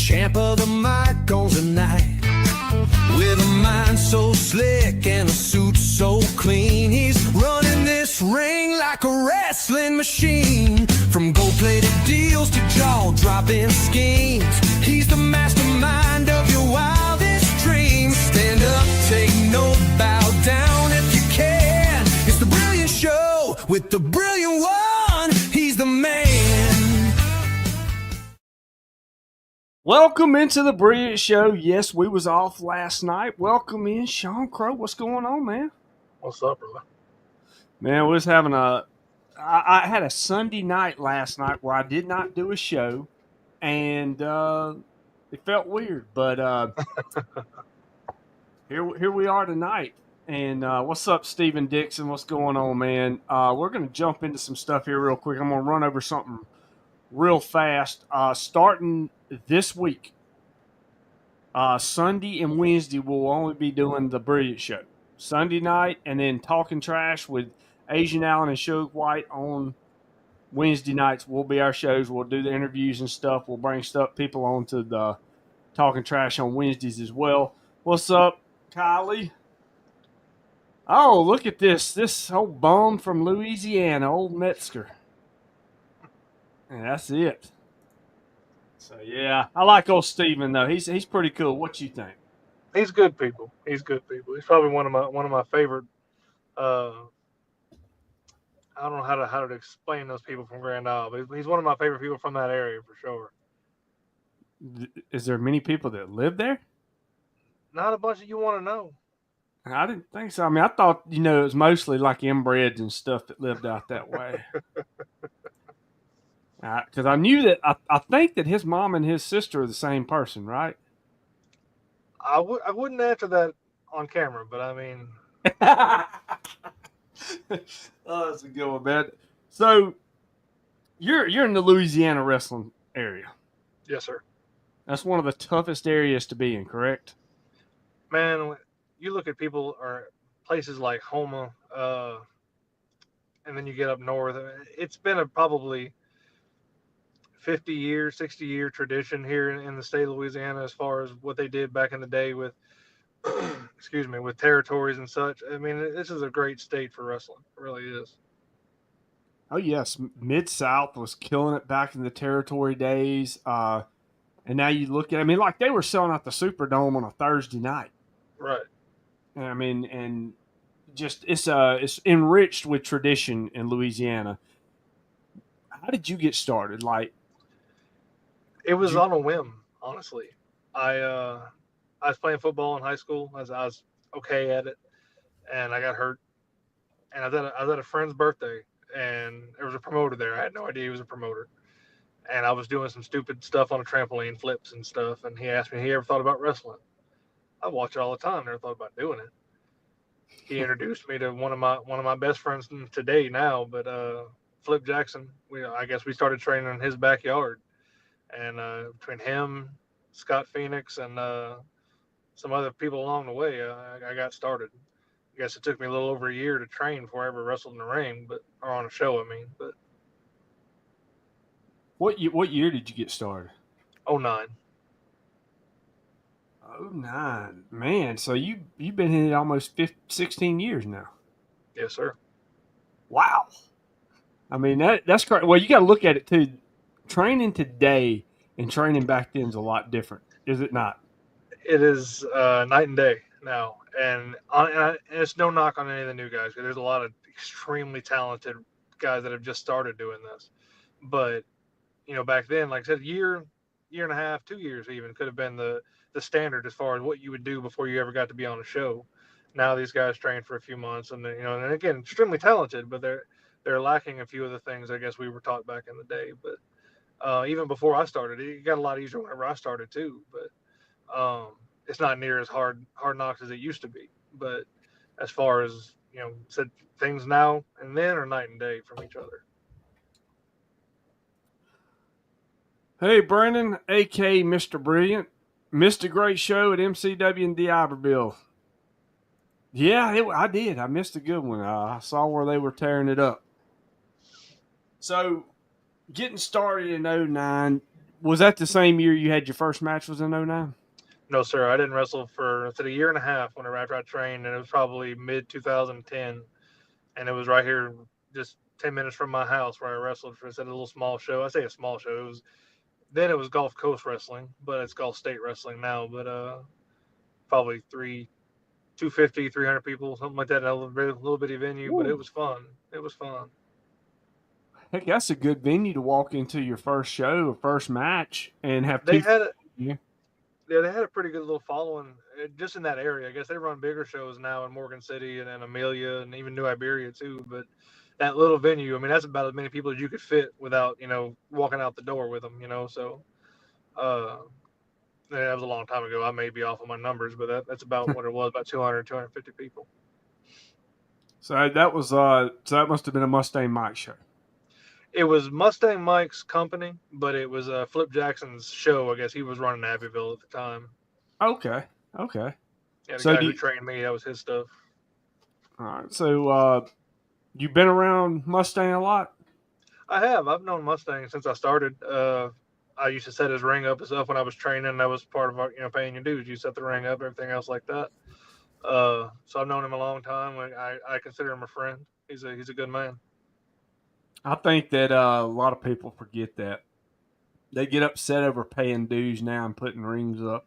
champ of the mic on tonight. With a mind so slick and a suit so clean, he's running this ring like a wrestling machine. From gold-plated deals to jaw-dropping schemes, he's the mastermind of your wildest dreams. Stand up, take note, bow down if you can. It's the Brilliant Show with the Brilliant One. He's the man. Welcome into the Brilliant Show. Yes, we was off last night. Welcome in, Sean Crow. What's going on, man? What's up, brother? Man, we was having I had a Sunday night last night where I did not do a show, and it felt weird. But here we are tonight. And what's up, Stephen Dixon? What's going on, man? We're going to jump into some stuff here real quick. I'm going to run over something real fast. Starting this week, Sunday and Wednesday, we'll only be doing the Brilliant Show. Sunday night, and then Talking Trash with Asian Allen and Suge White on Wednesday nights will be our shows. We'll do the interviews and stuff. We'll bring people on to the Talking Trash on Wednesdays as well. What's up, Kylie? Oh, look at this. This old bum from Louisiana, old Metzger. And that's it. So, yeah, I like old Steven, though. He's pretty cool. What you think? He's good people. He's probably one of my favorite. I don't know how to explain those people from Grand Isle, but he's one of my favorite people from that area for sure. Is there many people that live there? Not a bunch that you want to know. I didn't think so. I mean, I thought, it was mostly like inbreds and stuff that lived out that way. Because I knew that, I think that his mom and his sister are the same person, right? I wouldn't answer that on camera, but I mean. Oh, that's a good one, man. So, you're in the Louisiana wrestling area. Yes, sir. That's one of the toughest areas to be in, correct? Man, you look at people or places like Houma, and then you get up north. It's been a probably 50-year, 60-year tradition here in the state of Louisiana as far as what they did back in the day with, with territories and such. I mean, this is a great state for wrestling. It really is. Oh, yes. Mid-South was killing it back in the territory days. And now you look at, like they were selling out the Superdome on a Thursday night. Right. I mean, and just it's enriched with tradition in Louisiana. How did you get started? It was on a whim, honestly. I was playing football in high school. I was okay at it, and I got hurt. And I was at a friend's birthday, and there was a promoter there. I had no idea he was a promoter. And I was doing some stupid stuff on a trampoline, flips and stuff. And he asked me, "He ever thought about wrestling?" I watch it all the time. Never thought about doing it. He introduced me to one of my best friends today now, but Flip Jackson. I guess we started training in his backyard. And between him, Scott Phoenix, and some other people along the way, I got started. I guess it took me a little over a year to train before I ever wrestled in the ring, or on a show, But What year did you get started? 09. 09. Man, so you've been in it almost 16 years now. Yes, sir. Wow. I mean, that's correct. Well, you got to look at it, too. Training today and training back then is a lot different, is it not? It is night and day now. And it's no knock on any of the new guys. There's a lot of extremely talented guys that have just started doing this. But, back then, like I said, year and a half, 2 years even could have been the standard as far as what you would do before you ever got to be on a show. Now these guys train for a few months, and and again, extremely talented, but they're lacking a few of the things I guess we were taught back in the day. But even before I started, it got a lot easier whenever I started too. But it's not near as hard knocks as it used to be. But as far as said, things now and then are night and day from each other. Hey, Brandon, a.k.a. Mr. Brilliant. Missed a great show at MCW in D'Iberville. Yeah, I did. I missed a good one. I saw where they were tearing it up. So, getting started in 09, was that the same year you had your first match? Was in '09? No, sir, I didn't wrestle for a year and a half whenever after I trained, and it was probably mid 2010, and it was right here, just 10 minutes from my house where I wrestled for a little small show. I say a small show. It was Gulf Coast Wrestling, but it's Gulf State Wrestling now. But probably 250, 300 people, something like that, in a little bitty venue. But Ooh. it was fun. It was fun. Heck, that's a good venue to walk into your first show or first match and have They two. had Yeah. Yeah, they had a pretty good little following just in that area. I guess they run bigger shows now in Morgan City and Amelia and even New Iberia too. But that little venue, I mean, that's about as many people as you could fit without, walking out the door with them, So uh, yeah, that was a long time ago. I may be off on my numbers, but that's about what it was, about 200, 250 people. So that was so that must have been a Mustang Mike show. It was Mustang Mike's company, but it was Flip Jackson's show. I guess he was running Abbeville at the time. Okay. Okay. Yeah, the So guy do who you, trained me, that was his stuff. all right. So you've been around Mustang a lot. I have. I've known Mustang since I started. I used to set his ring up and stuff when I was training. That was part of our, paying your dues. You set the ring up, everything else like that. So I've known him a long time. I consider him a friend. He's a good man. I think that a lot of people forget that they get upset over paying dues now and putting rings up.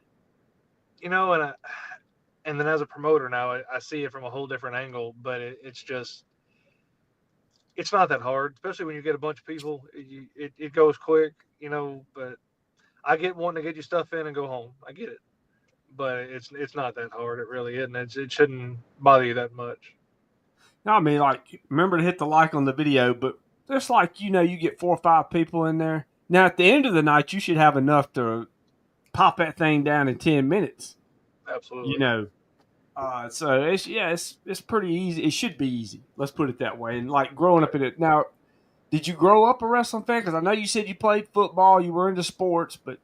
And then as a promoter now, I see it from a whole different angle. But it's not that hard, especially when you get a bunch of people. It goes quick, But I get wanting to get your stuff in and go home. I get it. But it's not that hard. It really isn't. It shouldn't bother you that much. No, I mean, like, remember to hit the like on the video, but just like, you get 4 or 5 people in there. Now, at the end of the night, you should have enough to pop that thing down in 10 minutes, you Absolutely. know. So, it's pretty easy. It should be easy. Let's put it that way. And, like, growing up in it. Now, did you grow up a wrestling fan? Because I know you said you played football, you were into sports, but.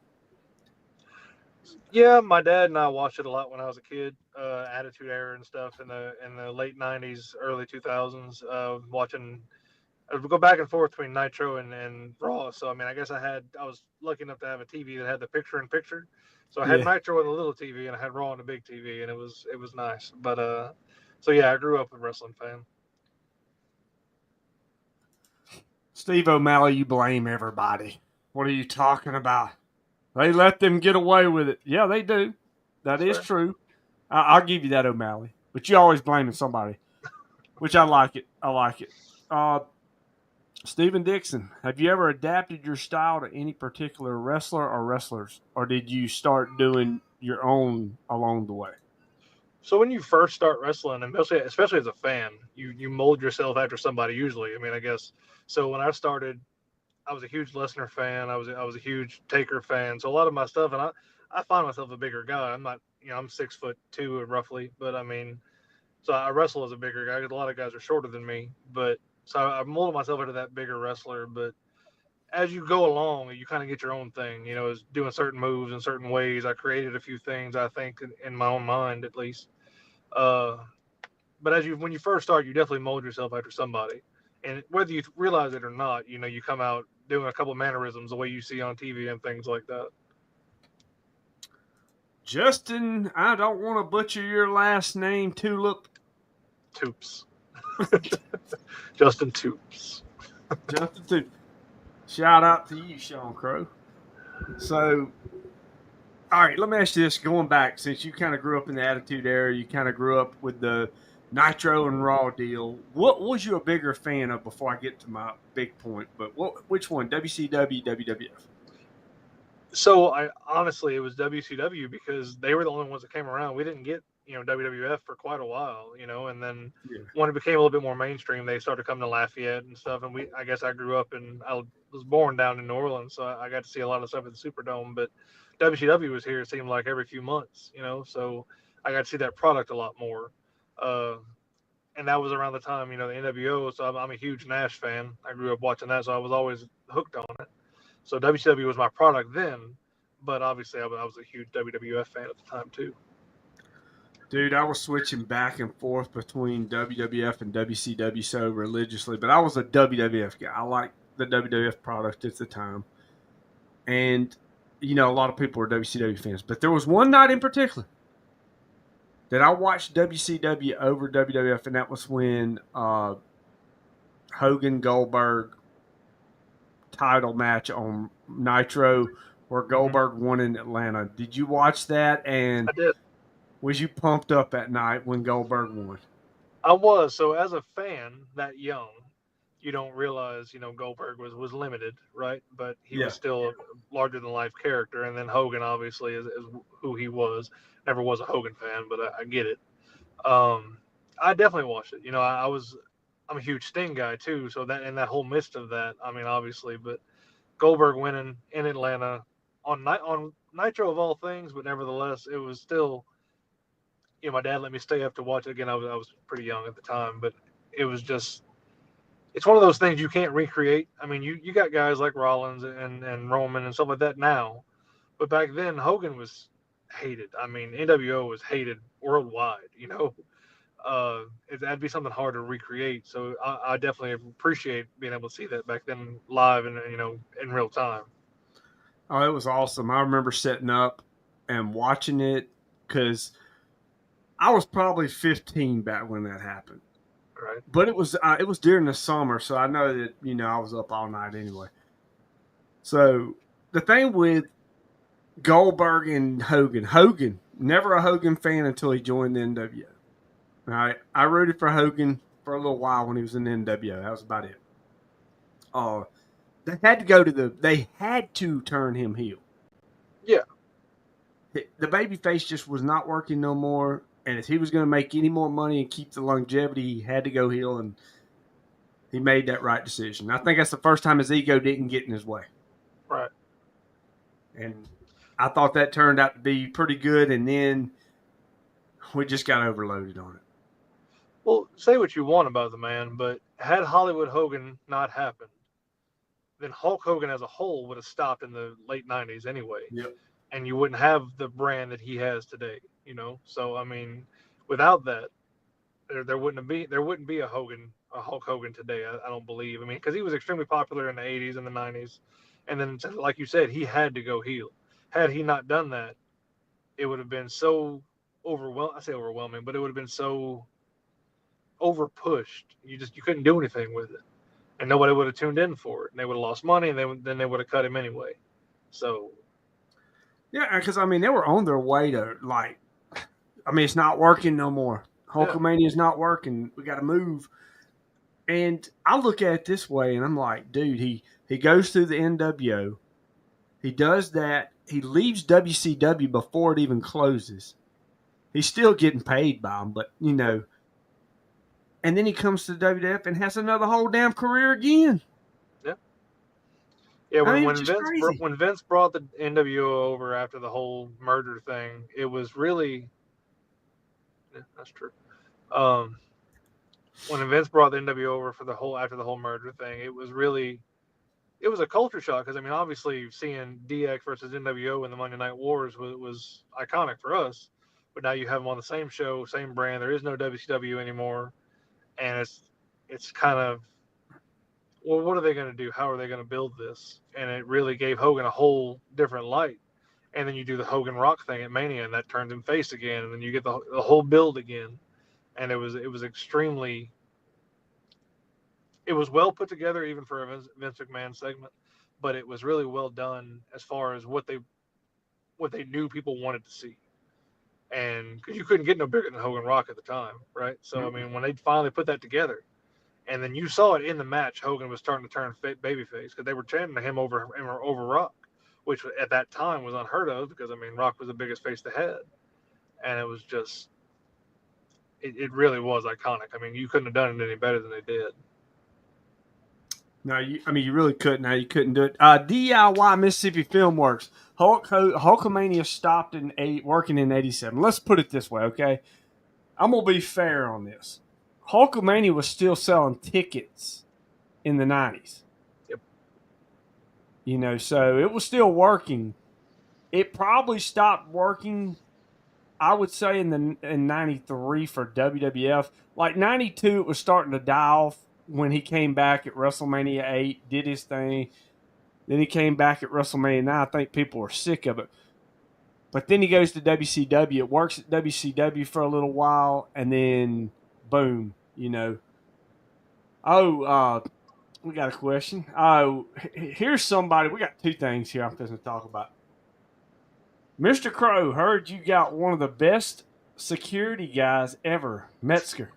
Yeah, my dad and I watched it a lot when I was a kid. Attitude Era and stuff in the late '90s, early 2000s. Watching, I would go back and forth between Nitro and Raw. So I mean, I guess I was lucky enough to have a TV that had the picture-in-picture. So I had Yeah. Nitro on the little TV and I had Raw on the big TV, and it was nice. But so yeah, I grew up a wrestling fan. Steve O'Malley, you blame everybody. What are you talking about? They let them get away with it. Yeah, they do. That That's is fair. true. I'll give you that, O'Malley. But you're always blaming somebody, which I like it. I like it. Stephen Dixon, have you ever adapted your style to any particular wrestler or wrestlers, or did you start doing your own along the way? So when you first start wrestling, and especially as a fan, you mold yourself after somebody. Usually, I mean, I guess. So when I started, I was a huge Lesnar fan. I was a huge Taker fan. So a lot of my stuff, and I find myself a bigger guy. I'm not, I'm 6'2" roughly, but I mean, so I wrestle as a bigger guy because a lot of guys are shorter than me. But so I molded myself into that bigger wrestler. But as you go along, you kind of get your own thing. Is doing certain moves in certain ways. I created a few things I think in my own mind at least. Uh, but when you first start, you definitely mold yourself after somebody, and whether you realize it or not, you come out doing a couple of mannerisms the way you see on TV and things like that. Justin, I don't want to butcher your last name, Tulip. Toops. Justin Toops. Justin Tulip. Shout out to you, Sean Crow. So, all right, let me ask you this. Going back, since you kind of grew up in the Attitude Era, you kind of grew up with the Nitro and Raw deal. What was you a bigger fan of before I get to my big point? But which one, WCW, WWF? So I honestly, it was WCW because they were the only ones that came around. We didn't get WWF for quite a while, and then Yeah. when it became a little bit more mainstream, they started coming to Lafayette and stuff. And I guess I grew up I was born down in New Orleans, so I got to see a lot of stuff at the Superdome. But WCW was here. It seemed like every few months, so I got to see that product a lot more. And that was around the time, the NWO. So I'm a huge Nash fan. I grew up watching that, so I was always hooked on it. So WCW was my product then, but obviously I was a huge WWF fan at the time too. Dude, I was switching back and forth between WWF and WCW so religiously, but I was a WWF guy. I liked the WWF product at the time. And a lot of people are WCW fans, but there was one night in particular that I watched WCW over WWF, and that was when Hogan Goldberg title match on Nitro, where Goldberg won in Atlanta. Did you watch that? And I did. was you pumped up that night when Goldberg won? I was. So as a fan that young, you don't realize, Goldberg was limited, right? But he Yeah. was still a larger than life character. And then Hogan obviously is who he was. Never was a Hogan fan, but I get it. I definitely watched it. I'm a huge Sting guy too. So that in that whole midst of that, I mean, obviously, but Goldberg winning in Atlanta on Nitro of all things, but nevertheless, it was still. My dad let me stay up to watch it again. I was pretty young at the time, but it was just it's one of those things you can't recreate. I mean, you got guys like Rollins and Roman and stuff like that now, but back then Hogan was hated. I mean, NWO was hated worldwide. That'd be something hard to recreate. So I definitely appreciate being able to see that back then live and in real time. Oh, it was awesome. I remember sitting up and watching it because I was probably 15 back when that happened. Right. But it was during the summer, so I know that I was up all night anyway. So the thing with Goldberg and Hogan never a Hogan fan until he joined the NWO. All right, I rooted for Hogan for a little while when he was in the NWO. That was about it. They had to turn him heel. Yeah. The babyface just was not working no more. And if he was going to make any more money and keep the longevity, he had to go heel, and he made that right decision. I think that's the first time his ego didn't get in his way. Right. And I thought that turned out to be pretty good, and then we just got overloaded on it. Well, say what you want about the man, but had Hollywood Hogan not happened, then Hulk Hogan as a whole would have stopped in the late 90s anyway. Yep. And you wouldn't have the brand that he has today, So I mean, without that, there wouldn't be a Hulk Hogan today. I don't believe. I mean, because he was extremely popular in the 80s and the 90s, and then like you said, he had to go heel. Had he not done that, it would have been so overwhelming. I say overwhelming, but it would have been so over pushed. You couldn't do anything with it, and nobody would have tuned in for it, and they would have lost money, and then they would have cut him anyway. So. Yeah, because, they were on their way to, it's not working no more. Hulkamania is not working. We got to move. And I look at it this way, and I'm like, dude, he goes through the NWO. He does that. He leaves WCW before it even closes. He's still getting paid by them, but, And then he comes to WWF and has another whole damn career again. Yeah, when Vince brought the NWO over after the whole murder thing, it was really that's true. When Vince brought the NWO over after the whole murder thing, it was a culture shock because obviously seeing DX versus NWO in the Monday Night Wars was iconic for us, but now you have them on the same show, same brand. There is no WCW anymore, and it's kind of. Well, what are they going to do? How are they going to build this? And it really gave Hogan a whole different light. And then you do the Hogan Rock thing at Mania, and that turns him face again, and then you get the whole build again. And it was extremely. It was well put together, even for a Vince McMahon segment, but it was really well done as far as what they knew people wanted to see. And because you couldn't get no bigger than Hogan Rock at the time, right? So when they finally put that together. And then you saw it in the match. Hogan was starting to turn babyface because they were chanting him over Rock, which at that time was unheard of because Rock was the biggest face they had, and it was just, it really was iconic. You couldn't have done it any better than they did. No, you really couldn't. Now you couldn't do it. DIY Mississippi Film Works. Hulkamania stopped working in '87. Let's put it this way, okay? I'm gonna be fair on this. Hulkamania was still selling tickets in the 90s. Yep. So it was still working. It probably stopped working, I would say, in 93 for WWF. Like 92, it was starting to die off when he came back at WrestleMania 8, did his thing. Then he came back at WrestleMania. Now I think people are sick of it. But then he goes to WCW. It works at WCW for a little while, and then boom, Oh, we got a question. Oh, here's somebody. We got two things here I'm going to talk about. Mr. Crow, heard you got one of the best security guys ever, Metzger.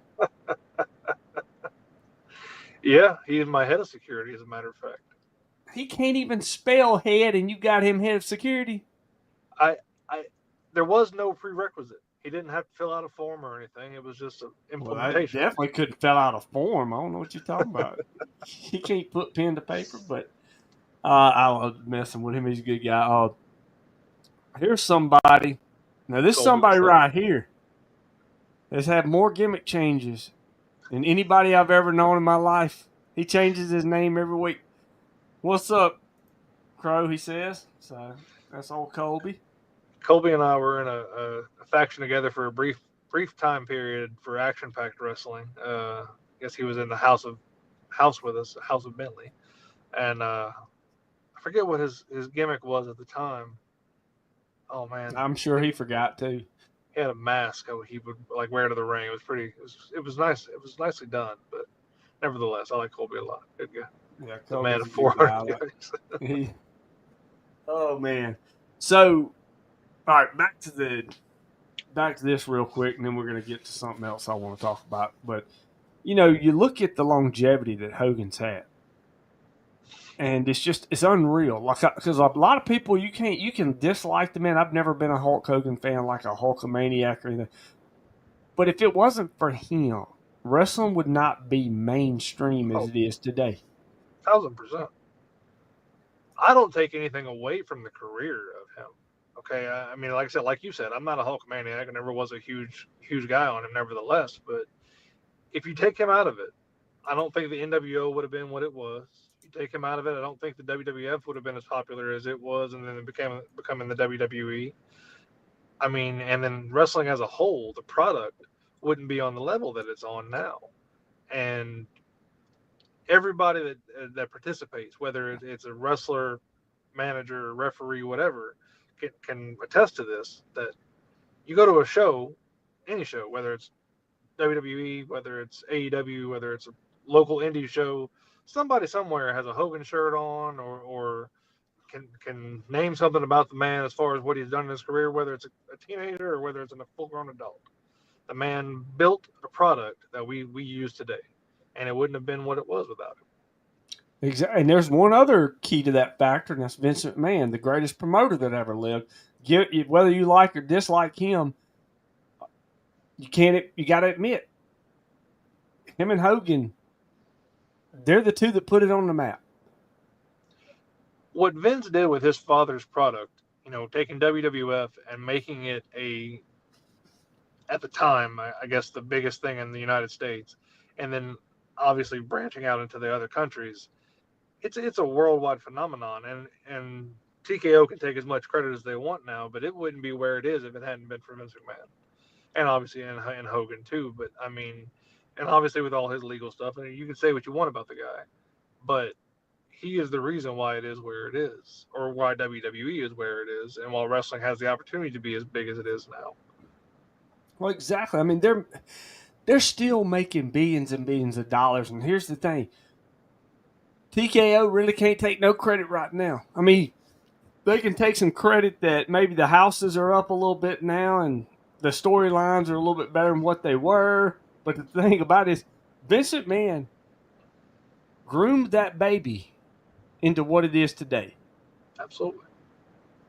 Yeah, he's my head of security, as a matter of fact. He can't even spell head, and you got him head of security. I, I, there was no prerequisite. He didn't have to fill out a form or anything. It was just an Well, that implementation. definitely couldn't fill out a form. I don't know what you're talking about. He can't put pen to paper, but I was messing with him. He's a good guy. Here's somebody. Now, this Colby somebody was right here has had more gimmick changes than anybody I've ever known in my life. He changes his name every week. What's up, Crow? He says. So that's old Colby. Colby and I were in a faction together for a brief time period for action packed wrestling. I guess he was in the house with us, House of Bentley, and I forget what his gimmick was at the time. Oh man, I'm sure he forgot too. he had a mask he would like wear to the ring. It was pretty. It was nice. It was nicely done, but nevertheless, I like Colby a lot. Good guy. Yeah, The man Colby's of a good guy. 400 He, oh man. So, all right, back to this real quick, and then we're gonna get to something else I want to talk about. But you look at the longevity that Hogan's had, and it's unreal. Like, because a lot of people you can dislike the man. I've never been a Hulk Hogan fan, like a Hulkamaniac or anything. But if it wasn't for him, wrestling would not be mainstream as Oh, it is today. 1000%. I don't take anything away from the career of him. Okay, I mean, like I said, like you said, I'm not a Hulk maniac. I never was a huge guy on him, nevertheless. But if you take him out of it, I don't think the NWO would have been what it was. You take him out of it, I don't think the WWF would have been as popular as it was, and then it becoming the WWE. I mean, and then wrestling as a whole, the product wouldn't be on the level that it's on now. And everybody that participates, whether it's a wrestler, manager, referee, whatever, can attest to this. That you go to a show, any show, whether it's WWE, whether it's AEW, whether it's a local indie show, somebody somewhere has a Hogan shirt on, or can name something about the man as far as what he's done in his career, whether it's a teenager or whether it's a full-grown adult. The man built a product that we use today, and it wouldn't have been what it was without him. Exactly. And there's one other key to that factor, and that's Vince McMahon, the greatest promoter that ever lived. Whether you like or dislike him, you got to admit, him and Hogan, they're the two that put it on the map. What Vince did with his father's product, taking WWF and making it at the time, I guess the biggest thing in the United States, and then obviously branching out into the other countries, it's a worldwide phenomenon, and TKO can take as much credit as they want now, but it wouldn't be where it is if it hadn't been for Vince McMahon, and obviously and Hogan too. But I mean, and obviously with all his legal stuff, and you can say what you want about the guy, but he is the reason why it is where it is, or why WWE is where it is, and why wrestling has the opportunity to be as big as it is now. Well, exactly. I mean, they're still making billions and billions of dollars, and here's the thing: TKO really can't take no credit right now. I mean, they can take some credit that maybe the houses are up a little bit now, and the storylines are a little bit better than what they were. But the thing about it is, Vince McMahon groomed that baby into what it is today. Absolutely.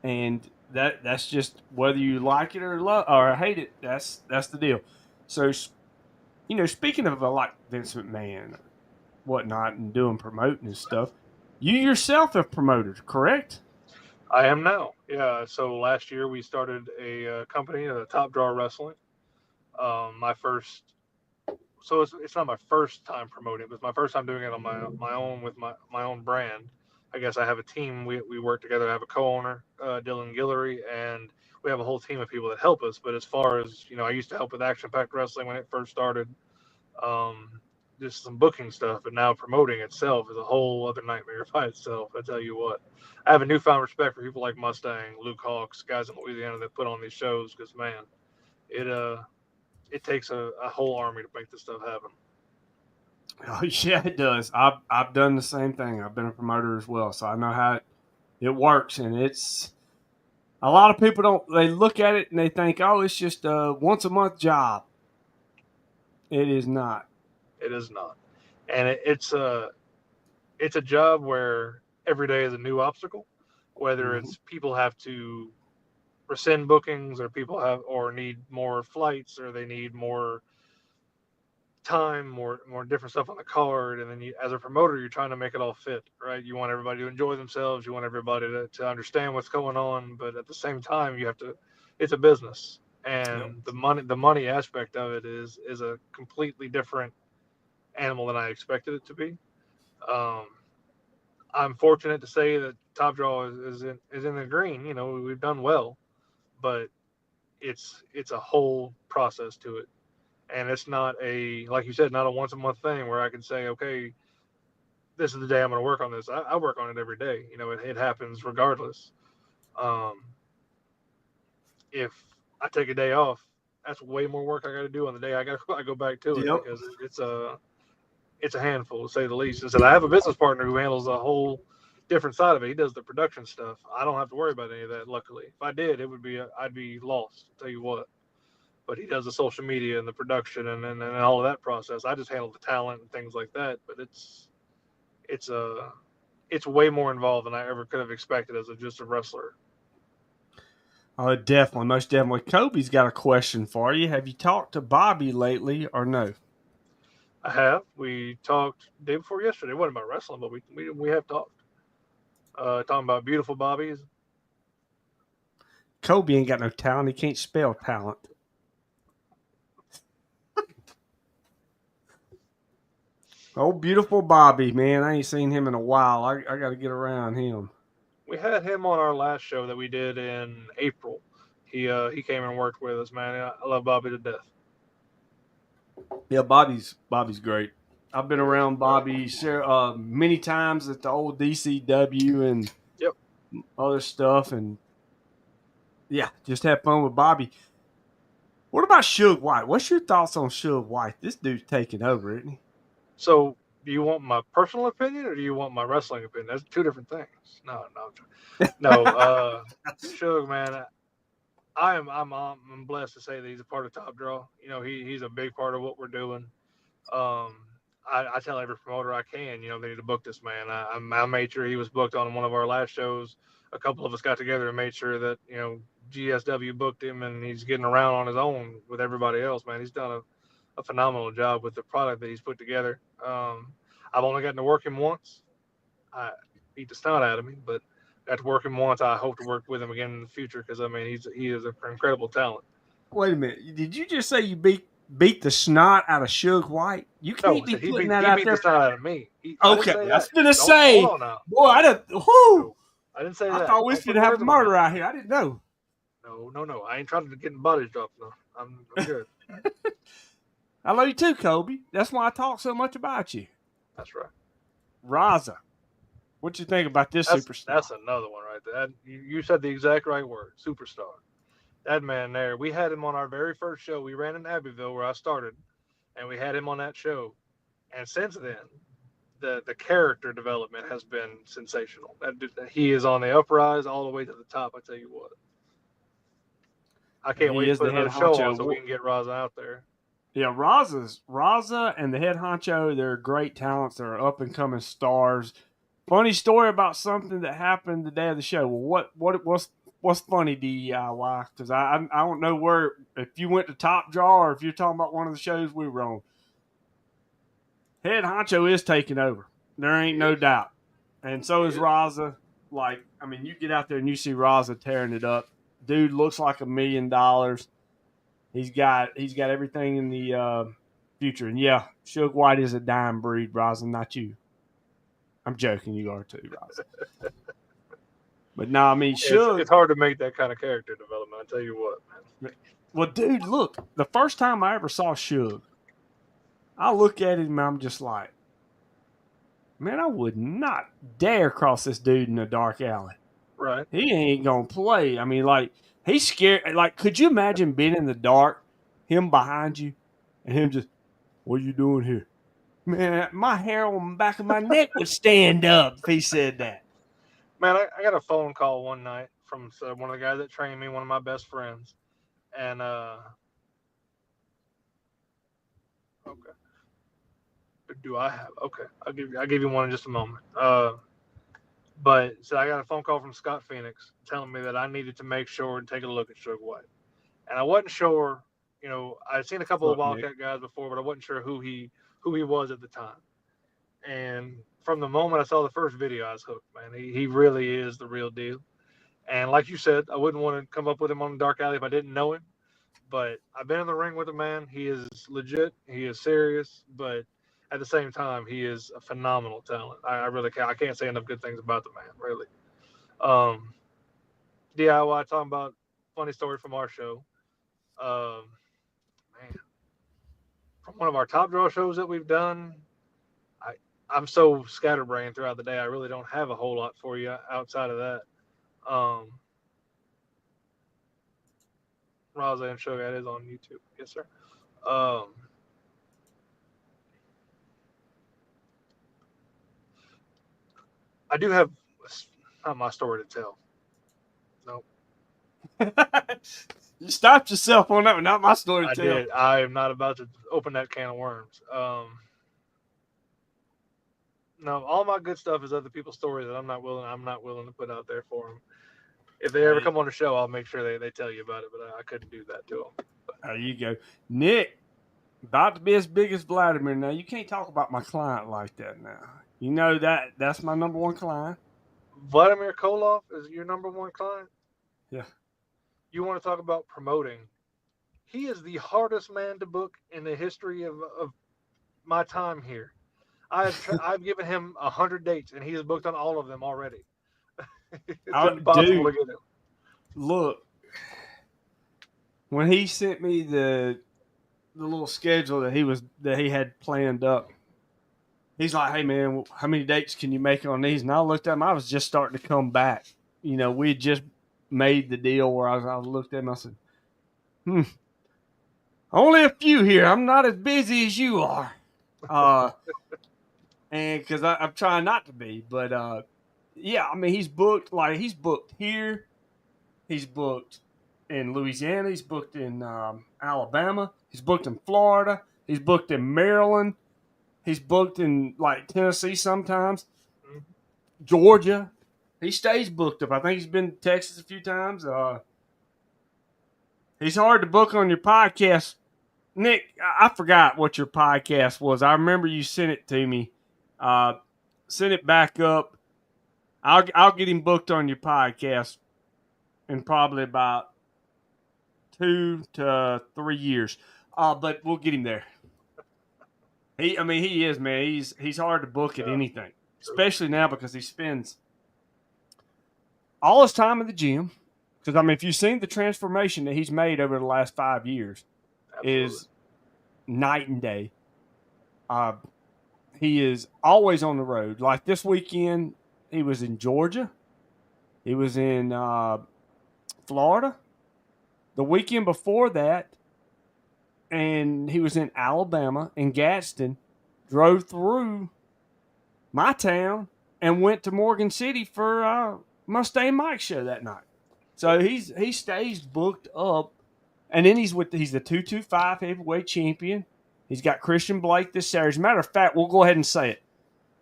And that's just whether you like it or love or hate it. That's the deal. So, speaking of like Vince McMahon, whatnot, and doing promoting and stuff, you yourself have promoted, correct? I am now. Yeah. So last year we started a company, Top Draw Wrestling. My first. So it's not my first time promoting. It was my first time doing it on my own with my own brand. I guess I have a team. We work together. I have a co-owner, Dylan Guillory, and we have a whole team of people that help us. But as far as I used to help with Action Packed Wrestling when it first started. Um, just some booking stuff, but now promoting itself is a whole other nightmare by itself. I tell you what, I have a newfound respect for people like Mustang, Luke Hawks, guys in Louisiana that put on these shows because man, it it takes a whole army to make this stuff happen. Oh yeah, it does. I've done the same thing. I've been a promoter as well, so I know how it works, and it's a lot of people don't. They look at it and they think, oh, it's just a once a month job. It is not. It is not, and it's a job where every day is a new obstacle, whether Mm-hmm. it's people have to rescind bookings or people have or need more flights or they need more time, more different stuff on the card, and then you, as a promoter, you're trying to make it all fit, right? You want everybody to enjoy themselves, you want everybody to understand what's going on, but at the same time, you have to. It's a business, Yep. and the money aspect of it is a completely different animal than I expected it to be. Um, I'm fortunate to say that Top Draw is in the green. You know, we've done well, but it's a whole process to it, and it's not a like you said, not a once a month thing where I can say, okay, this is the day I'm going to work on this. I work on it every day. You know, it happens regardless. Um, if I take a day off, that's way more work I got to do on the day I go back to it Yep. because it's a handful to say the least. And so I have a business partner who handles a whole different side of it. He does the production stuff. I don't have to worry about any of that. Luckily, if I did, I'd be lost. I'll tell you what. But he does the social media and the production and all of that process. I just handle the talent and things like that. But it's it's way more involved than I ever could have expected as just a wrestler. Oh, definitely, most definitely. Kobe's got a question for you. Have you talked to Bobby lately, or no? I have. We talked day before yesterday. It wasn't about wrestling, but we have talked. Talking about beautiful Bobbies. Kobe ain't got no talent. He can't spell talent. Oh, beautiful Bobby, man. I ain't seen him in a while. I got to get around him. We had him on our last show that we did in April. He came and worked with us, man. I love Bobby to death. Yeah, Bobby's great. I've been He is. around Bobby many times at the old DCW and Yep. other stuff, and yeah, just have fun with Bobby. What about Suge White? What's your thoughts on Suge White? This dude's taking over, isn't he? So, do you want my personal opinion or do you want my wrestling opinion? That's two different things. No, no, no. Suge, man, I'm blessed to say that he's a part of Top Draw. You know, he's a big part of what we're doing. Um, I tell every promoter I can, you know, they need to book this man. I made sure he was booked on one of our last shows. A couple of us got together and made sure that, you know, GSW booked him and he's getting around on his own with everybody else, man. He's done a phenomenal job with the product that he's put together. I've only gotten to work him once. I beat the snot out of me, but got to work him once. I hope to work with him again in the future because, I mean, he is an incredible talent. Wait a minute. Did you just say you beat the snot out of Suge White? You No, can't I be said putting that he out beat the there. snot out of me. I didn't Okay, say I was that. gonna Don't hold say, on now. boy, I didn't. Whoo! No, I didn't say I that. thought we Don't should put have a words in my murder mouth. out here. I didn't know. No, no, no. I ain't trying to get in body drops. No, I'm good. I love you too, Kobe. That's why I talk so much about you. That's right. Raza, what you think about this superstar? That's another one right there. You said the exact right word. Superstar. That man there. We had him on our very first show. We ran in Abbeville where I started, and we had him on that show. And since then, the character development has been sensational. He is on the uprise all the way to the top. I tell you what. I can't He wait to is put the head another show on so we honcho. can get Raza out there. Yeah, Raza and the head honcho. They're great talents. They're up and coming stars. Funny story about something that happened the day of the show. Well, what's funny, DIY? Because I don't know where if you went to Top Draw or if you're talking about one of the shows we were on. Head honcho is taking over. There ain't no Yes. doubt, and so is Yes. Raza. Like, I mean, you get out there and you see Raza tearing it up. Dude looks like $1 million. He's got everything in the future. And yeah, Suge White is a dime breed, Rosin, not you. I'm joking, you are too, Rosin. But no, I mean Suge. It's hard to make that kind of character development. I tell you what, man. Well, dude, look, the first time I ever saw Suge, I look at him and I'm just like, man, I would not dare cross this dude in a dark alley. Right. He ain't gonna play. I mean, like, he's scared. Like, could you imagine being in the dark, him behind you, and him just, what are you doing here? Man, my hair on the back of my neck would stand up if he said that. Man, I got a phone call one night from one of the guys that trained me, one of my best friends, and okay, do I have? Okay, I'll give you one in just a moment. But so I got a phone call from Scott Phoenix telling me that I needed to make sure and take a look at Suge White, and I wasn't sure. You know, I'd seen a couple of Wildcat guys before, but I wasn't sure who he was at the time. And from the moment I saw the first video, I was hooked, man. He really is the real deal. And like you said, I wouldn't want to come up with him on the dark alley if I didn't know him. But I've been in the ring with the man. He is legit. He is serious. But at the same time, he is a phenomenal talent. I really can't. I can't say enough good things about the man. Really. DIY talking about funny story from our show. Man, from one of our top draw shows that we've done. I'm so scatterbrained throughout the day. I really don't have a whole lot for you outside of that. Roseanne Show that is on YouTube. Yes, sir. I do have not my story to tell. Nope. You stopped yourself on that one. Not my story to I tell. did. I am not about to open that can of worms. No, all my good stuff is other people's stories that I'm not willing to put out there for them. If they ever come on the show, I'll make sure they tell you about it. But I couldn't do that to them. There you go, Nick. About to be as big as Vladimir now. You can't talk about my client like that now. You know that's my number one client. Vladimir Koloff is your number one client? Yeah. You want to talk about promoting? He is the hardest man to book in the history of my time here. I've given him 100 dates, and he has booked on all of them already. It's impossible to get him. Look, when he sent me the little schedule that he had planned up, he's like, "Hey man, how many dates can you make on these?" And I looked at him. I was just starting to come back. You know, we had just made the deal where I looked at him. I said, only a few here. I'm not as busy as you are. And because I'm trying not to be, but yeah, I mean, he's booked here, he's booked in Louisiana, he's booked in Alabama, he's booked in Florida, he's booked in Maryland, he's booked in like Tennessee sometimes, Georgia. He stays booked up. I think he's been to Texas a few times. He's hard to book on your podcast. Nick, I forgot what your podcast was. I remember you sent it to me. Send it back up. I'll get him booked on your podcast in probably about 2 to 3 years. But we'll get him there. He is, man. He's hard to book at anything, especially now because he spends all his time in the gym. Because I mean, if you've seen the transformation that he's made over the last 5 years, is night and day. He is always on the road. Like this weekend, he was in Georgia. He was in Florida. The weekend before that, and he was in Alabama, in Gadsden, drove through my town and went to Morgan City for Mustang Mike show that night. So he stays booked up, and then he's the 225 heavyweight champion. He's got Christian Blake this Saturday. As a matter of fact, we'll go ahead and say it.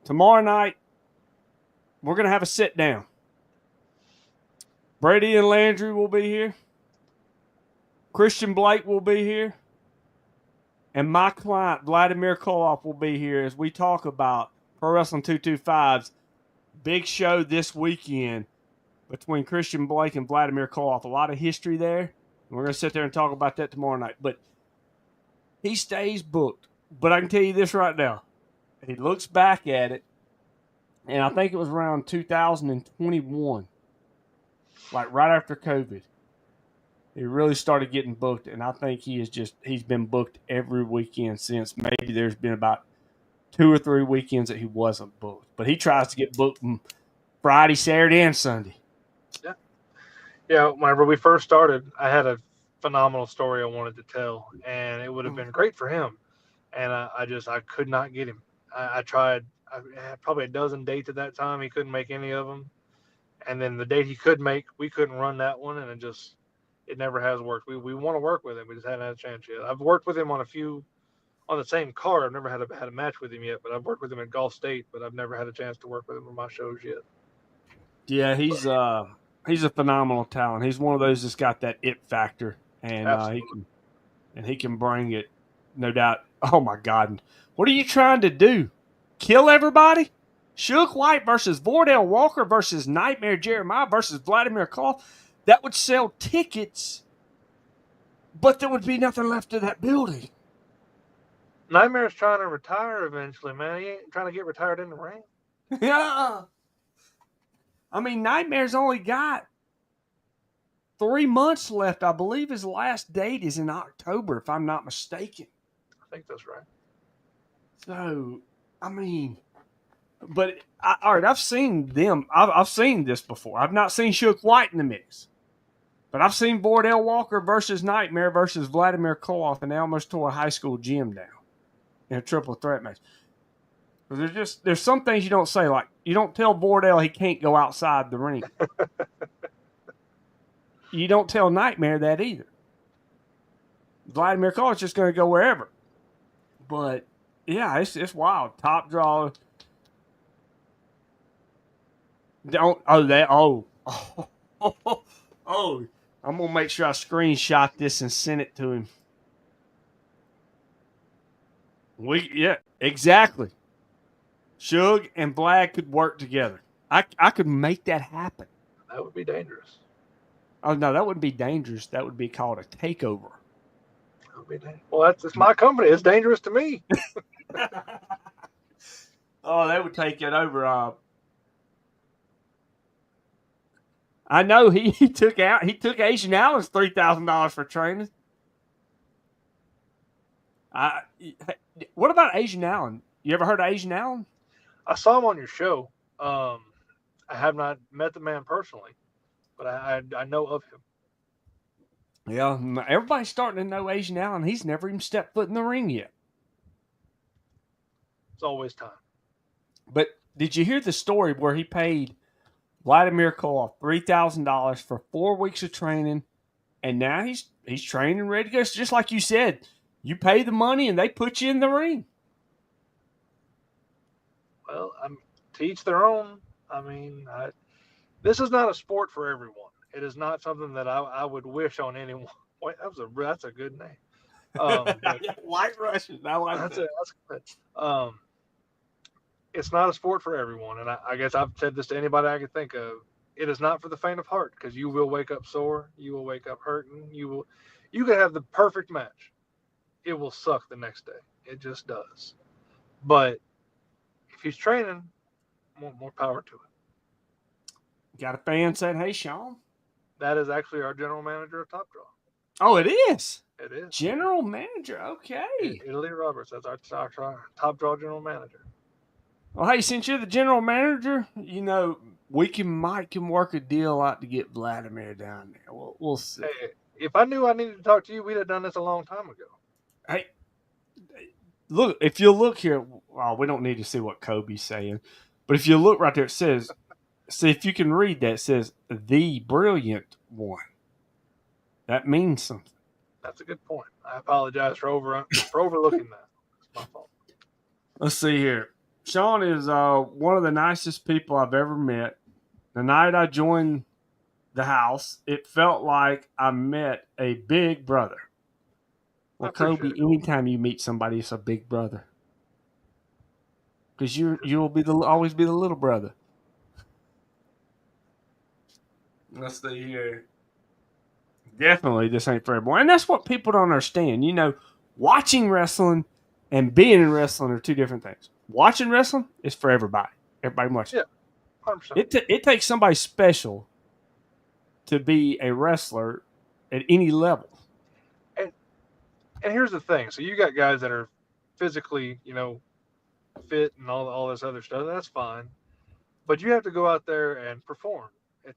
Tomorrow night, we're going to have a sit down. Brady and Landry will be here. Christian Blake will be here. And my client, Vladimir Koloff, will be here as we talk about Pro Wrestling 225's big show this weekend between Christian Blake and Vladimir Koloff. A lot of history there. And we're going to sit there and talk about that tomorrow night. But he stays booked. But I can tell you this right now. He looks back at it, and I think it was around 2021, like right after COVID. He really started getting booked, and I think he's been booked every weekend since. Maybe there's been about 2 or 3 weekends that he wasn't booked. But he tries to get booked Friday, Saturday, and Sunday. Yeah. Yeah. Whenever we first started, I had a phenomenal story I wanted to tell, and it would have been great for him. And I could not get him. I tried. I had probably a dozen dates at that time. He couldn't make any of them. And then the date he could make, we couldn't run that one, and it never has worked. We want to work with him. We just haven't had a chance yet. I've worked with him on a few on the same card. I've never had a match with him yet, but I've worked with him at Gulf State, but I've never had a chance to work with him on my shows yet. Yeah, he's a phenomenal talent. He's one of those that's got that it factor, and he can bring it, no doubt. Oh my God, what are you trying to do? Kill everybody? Suge White versus Vordell Walker versus Nightmare Jeremiah versus Vladimir Clough. That would sell tickets, but there would be nothing left of that building. Nightmare's trying to retire eventually, man. He ain't trying to get retired in the ring. Yeah. I mean, Nightmare's only got 3 months left. I believe his last date is in October, if I'm not mistaken. I think that's right. So, I mean, but all right, I've seen them. I've seen this before. I've not seen Suge White in the mix, but I've seen Vordell Walker versus Nightmare versus Vladimir Koloff, and they almost tore a high school gym down in a triple threat match. There's some things you don't say, like you don't tell Vordell he can't go outside the ring. You don't tell Nightmare that either. Vladimir Koloff's just going to go wherever. But yeah, it's wild. Top draw. I'm gonna make sure I screenshot this and send it to him. Exactly. Suge and Vlad could work together. I could make that happen. That would be dangerous. Oh no, that wouldn't be dangerous. That would be called a takeover. That would be dangerous. Well, it's my company. It's dangerous to me. Oh, they would take it over. I know he took Asian Allen's $3,000 for training. What about Asian Allen? You ever heard of Asian Allen? I saw him on your show. I have not met the man personally, but I know of him. Yeah, everybody's starting to know Asian Allen. He's never even stepped foot in the ring yet. It's always time. But did you hear the story where he paid Vladimir Koloff $3,000 for 4 weeks of training, and now he's training and ready to go? It's just like you said, you pay the money and they put you in the ring. Well, to each their own. I mean, this is not a sport for everyone. It is not something that I would wish on anyone. Wait, that's a good name. White Russian. I like that's that. That's good. It's not a sport for everyone, and I guess I've said this to anybody I could think of. It is not for the faint of heart, because you will wake up sore, you will wake up hurting, you could have the perfect match. It will suck the next day. It just does. But if he's training, more power to it. Got a fan saying, "Hey, Sean." That is actually our general manager of Top Draw. Oh, it is. It is General manager. Okay. Italy Roberts. That's our Top Draw general manager. Well, hey, since you're the general manager, we might work a deal out to get Vladimir down there. We'll see. Hey, if I knew I needed to talk to you, we'd have done this a long time ago. Hey, look, if you look here, well, we don't need to see what Kobe's saying, but if you look right there, it says, see if you can read that, it says, the brilliant one. That means something. That's a good point. I apologize for overlooking that. It's my fault. Let's see here. Sean is one of the nicest people I've ever met. The night I joined the house, it felt like I met a big brother. Well, Kobe, anytime you meet somebody, it's a big brother, because you'll always be the little brother. Let's see here. Definitely, this ain't for everyone, and that's what people don't understand. Watching wrestling and being in wrestling are two different things. Watching wrestling is for everybody. Everybody watches. Yeah, 100%. It takes somebody special to be a wrestler at any level. And here's the thing. So you got guys that are physically, fit and all this other stuff. That's fine. But you have to go out there and perform.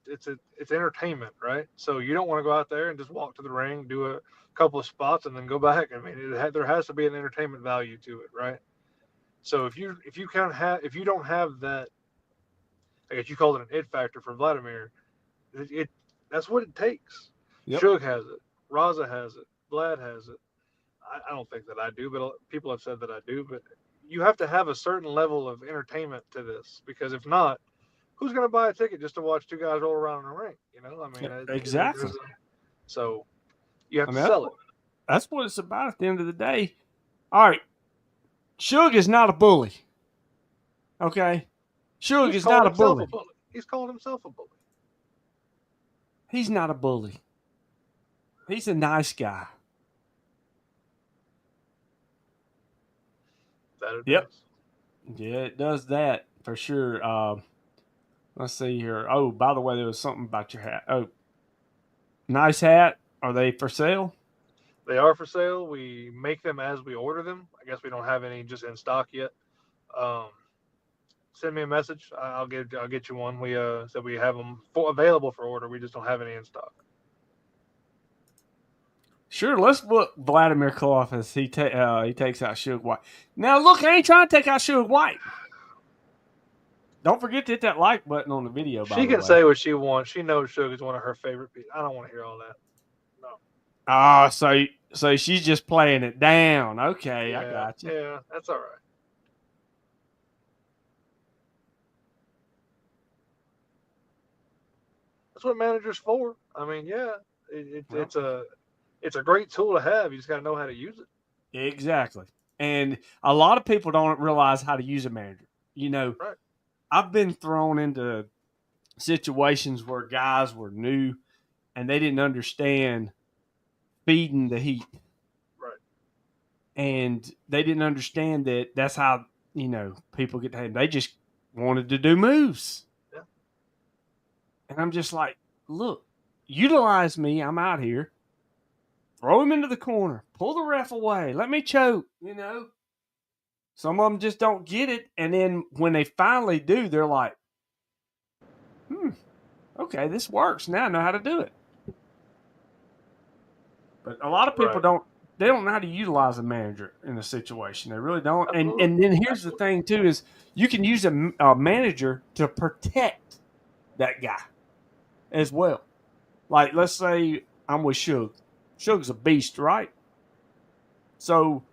It's entertainment, right? So you don't want to go out there and just walk to the ring, do a couple of spots, and then go back. I mean, there has to be an entertainment value to it, right? So if you don't have that, I guess you called it an it factor for Vladimir, it that's what it takes. Yep. Suge has it, Raza has it, Vlad has it. I don't think that I do, but people have said that I do. But you have to have a certain level of entertainment to this, because if not, who's going to buy a ticket just to watch two guys roll around in a ring? I mean, Exactly. So you have I to mean, sell it. That's what it's about at the end of the day. All right. Suge is not a bully. Okay? Suge is not a bully. He's called himself a bully. He's not a bully. He's a nice guy. Yep. Yeah, it does that for sure. Let's see here. Oh, by the way, there was something about your hat. Oh, nice hat. Are they for sale? They are for sale. We make them as we order them. I guess we don't have any just in stock yet. Send me a message. I'll get you one. We said we have them available for order. We just don't have any in stock. Sure, let's book Vladimir Klov as he takes out Suge White. Now, look, I ain't trying to take out Suge White. Don't forget to hit that like button on the video. She can say what she wants. She knows Suge is one of her favorite people. I don't want to hear all that. No. Ah, so she's just playing it down. Okay, yeah, I got you. Yeah, that's all right. That's what managers for. I mean, yeah, it's a great tool to have. You just got to know how to use it. Exactly. And a lot of people don't realize how to use a manager. Right. I've been thrown into situations where guys were new and they didn't understand feeding the heat. Right. And they didn't understand that that's how, people get to him. They just wanted to do moves. Yeah. And I'm just like, look, utilize me. I'm out here. Throw him into the corner. Pull the ref away. Let me choke, Some of them just don't get it. And then when they finally do, they're like, okay, this works. Now I know how to do it. But a lot of people don't know how to utilize a manager in a situation. They really don't. And then here's the thing, too, is you can use a manager to protect that guy as well. Like, let's say I'm with Suge. Suge's a beast, right? So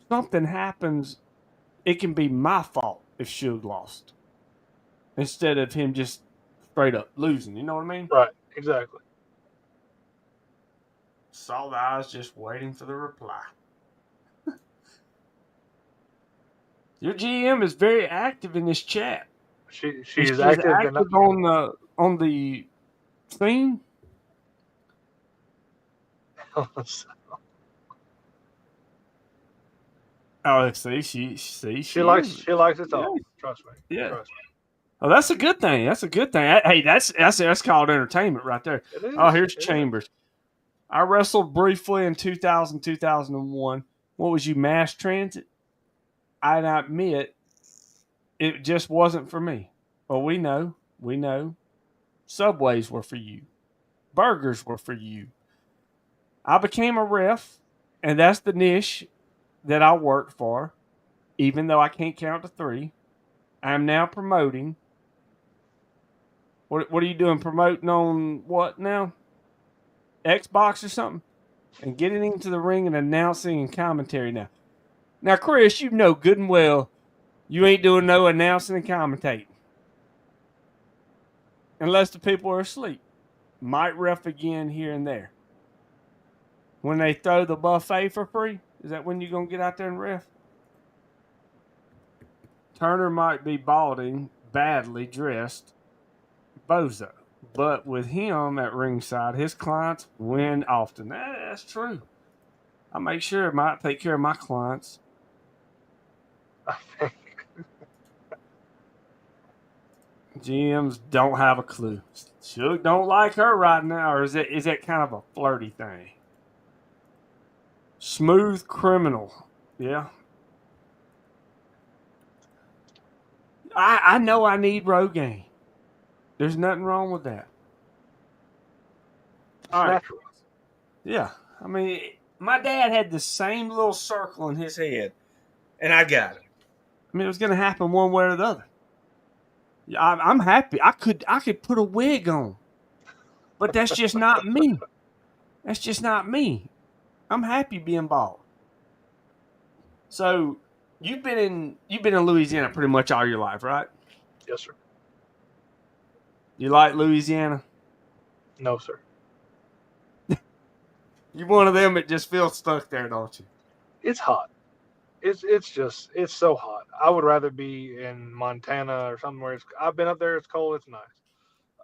something happens, it can be my fault if Suge lost instead of him just straight up losing. You know what I mean? Right, exactly. Saw the eyes just waiting for the reply. Your GM is very active in this chat. She's active on the scene. Oh, see, she likes it all. Yeah. Trust me. Yeah. Trust me. Oh, that's a good thing. That's a good thing. Hey, that's called entertainment right there. It is. Oh, here's Chambers. I wrestled briefly in 2000, 2001. What was you, mass transit? I admit it just wasn't for me. Well, we know. Subways were for you. Burgers were for you. I became a ref, and that's the niche that I worked for, even though I can't count to 3. I'm now promoting. What are you doing? Promoting on what now? Xbox or something? And getting into the ring and announcing and commentary now. Now, Chris, you know good and well you ain't doing no announcing and commentating. Unless the people are asleep. Might ref again here and there. When they throw the buffet for free, is that when you're going to get out there and ref? Turner might be balding, badly dressed, bozo. But with him at ringside, his clients win often. That's true. I make sure I might take care of my clients. GMs don't have a clue. Suge don't like her right now, or is that kind of a flirty thing? Smooth criminal. Yeah. I know I need Rogaine. There's nothing wrong with that. It's All right. natural. Yeah. I mean, my dad had the same little circle in his head, and I got it. I mean, it was going to happen one way or the other. Yeah, I'm happy. I could put a wig on, but that's just not me. That's just not me. I'm happy being bald. So you've been in Louisiana pretty much all your life, right? Yes, sir. You like Louisiana? No, sir. You're one of them that just feels stuck there, don't you? It's hot. It's so hot. I would rather be in Montana or somewhere. I've been up there. It's cold. It's nice.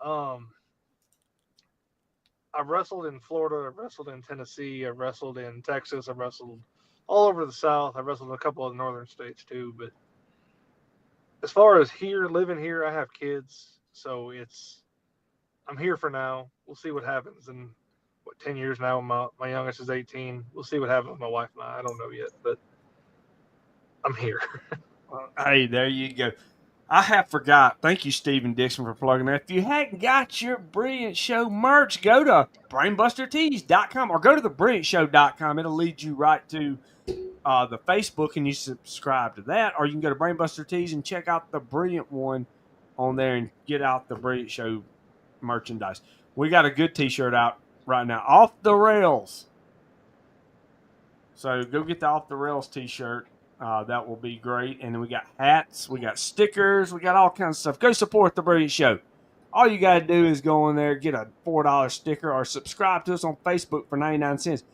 Um, I've wrestled in Florida. I've wrestled in Tennessee. I've wrestled in Texas. I've wrestled all over the South. I've wrestled in a couple of the northern states too. But as far as here, living here, I have kids, so I'm here for now. We'll see what happens in 10 years now. My youngest is 18. We'll see what happens with my wife and I. I don't know yet, but I'm here. Well, hey, there you go. I have forgot. Thank you, Stephen Dixon, for plugging that. If you hadn't got your Brilliant Show merch, go to brainbustertees.com or go to thebrilliantshow.com. It'll lead you right to the Facebook, and you subscribe to that. Or you can go to Brainbuster Tees and check out the Brilliant one on there and get out the Brilliant Show merchandise. We got a good T-shirt out right now. Off the Rails. So go get the Off the Rails T-shirt. That will be great. And then we got hats, we got stickers, we got all kinds of stuff. Go support the Brilliant Show. All you got to do is go in there, get a $4 sticker, or subscribe to us on Facebook for 99 cents.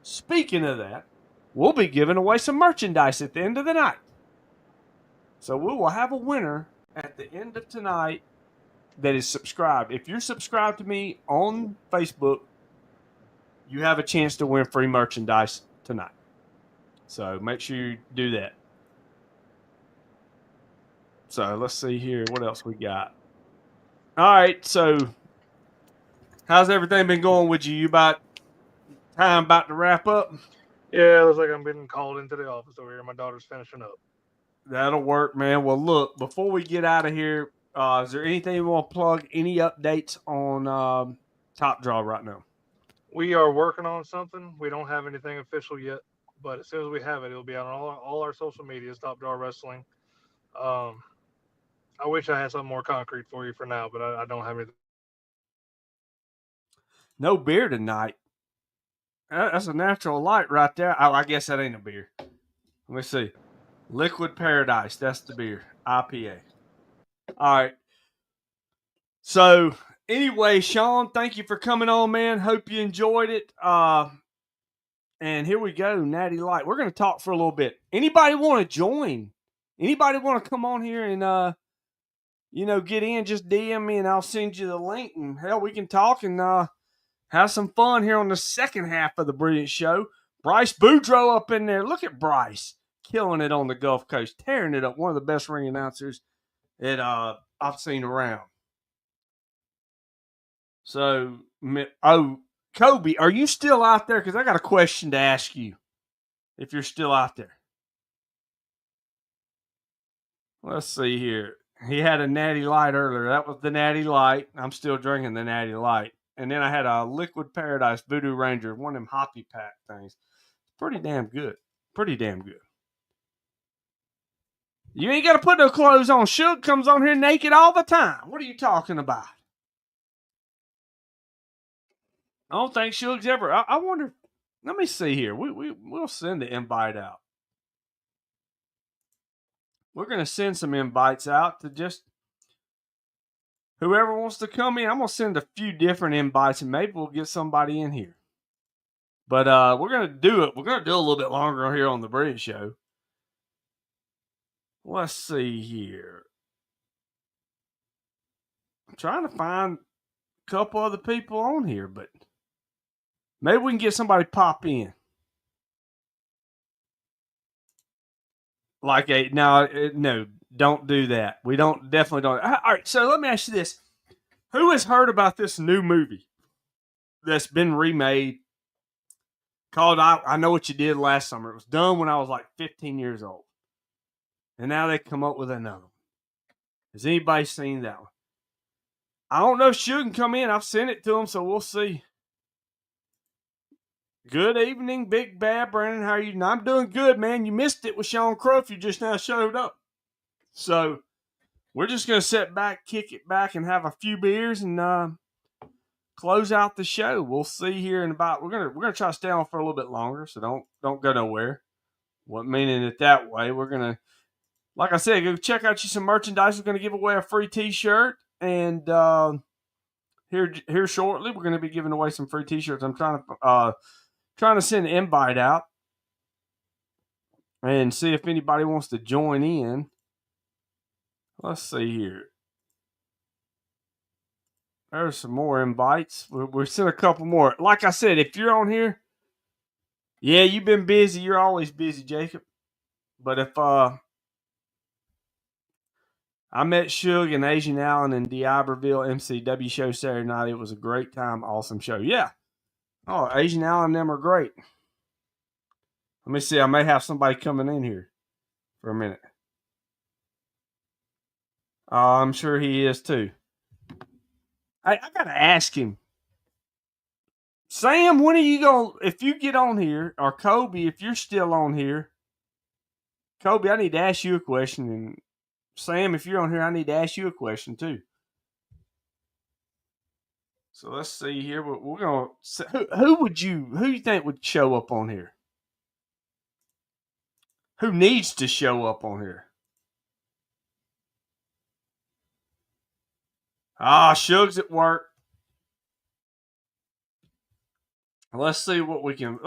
Speaking of that, we'll be giving away some merchandise at the end of the night. So we will have a winner at the end of tonight that is subscribed. If you're subscribed to me on Facebook, you have a chance to win free merchandise tonight. So make sure you do that. So let's see here. What else we got? All right. So how's everything been going with you? You about to wrap up? Yeah, it looks like I'm getting called into the office over here. My daughter's finishing up. That'll work, man. Well, look, before we get out of here, is there anything you want to plug? Any updates on Top Draw right now? We are working on something. We don't have anything official yet, but as soon as we have it, it'll be on all our social medias, Top Draw Wrestling. I wish I had something more concrete for you for now, but I don't have anything. No beer tonight. That's a natural light right there. Oh, I guess that ain't a beer. Let me see. Liquid Paradise. That's the beer. IPA. All right. So, anyway, Sean, thank you for coming on, man. Hope you enjoyed it. And here we go, Natty Light. We're going to talk for a little bit. Anybody want to join? Anybody want to come on here and, get in? Just DM me and I'll send you the link. And, hell, we can talk and have some fun here on the second half of the Brilliant Show. Bryce Boudreaux up in there. Look at Bryce. Killing it on the Gulf Coast. Tearing it up. One of the best ring announcers that I've seen around. So, Kobe, are you still out there? Because I got a question to ask you if you're still out there. Let's see here. He had a Natty Light earlier. That was the Natty Light. I'm still drinking the Natty Light. And then I had a Liquid Paradise Voodoo Ranger, one of them hoppy pack things. Pretty damn good. Pretty damn good. You ain't got to put no clothes on. Suge comes on here naked all the time. What are you talking about? I don't think Suge's ever. I wonder. Let me see here. We'll send the invite out. We're going to send some invites out to just whoever wants to come in. I'm going to send a few different invites and maybe we'll get somebody in here. But we're going to do it. We're going to do a little bit longer here on the Brilliant Show. Let's see here. I'm trying to find a couple other people on here, but maybe we can get somebody pop in. No, don't do that. We definitely don't. All right, so let me ask you this: who has heard about this new movie that's been remade called I Know What You Did Last Summer? It was done when I was like 15 years old, and now they come up with another one. Has anybody seen that one? I don't know if she can come in. I've sent it to him, so we'll see. Good evening, Big Bad Brandon. How are you? I'm doing good, man. You missed it with Sean Cruff. You just now showed up. So we're just going to sit back, kick it back, and have a few beers and close out the show. We'll see here in about. We're gonna try to stay on for a little bit longer, so don't go nowhere. What meaning it that way? We're gonna, like I said, go check out you some merchandise. We're gonna give away a free T-shirt, and here shortly we're gonna be giving away some free T-shirts. I'm trying to send an invite out and see if anybody wants to join in. Let's see here. There's some more invites. We're sent a couple more. Like I said, if you're on here, yeah, you've been busy. You're always busy, Jacob. But if I met Suge and Asian Allen and D'Iberville MCW show Saturday night. It was a great time. Awesome show. Yeah. Oh, Asian Allen and them are great. Let me see. I may have somebody coming in here for a minute. I'm sure he is too. I got to ask him. Sam, when are you going to, if you get on here, or Kobe, if you're still on here, Kobe, I need to ask you a question. And Sam, if you're on here, I need to ask you a question too. So let's see here. We're going to, who you think would show up on here? Who needs to show up on here? Suge's at work. Let's see what we can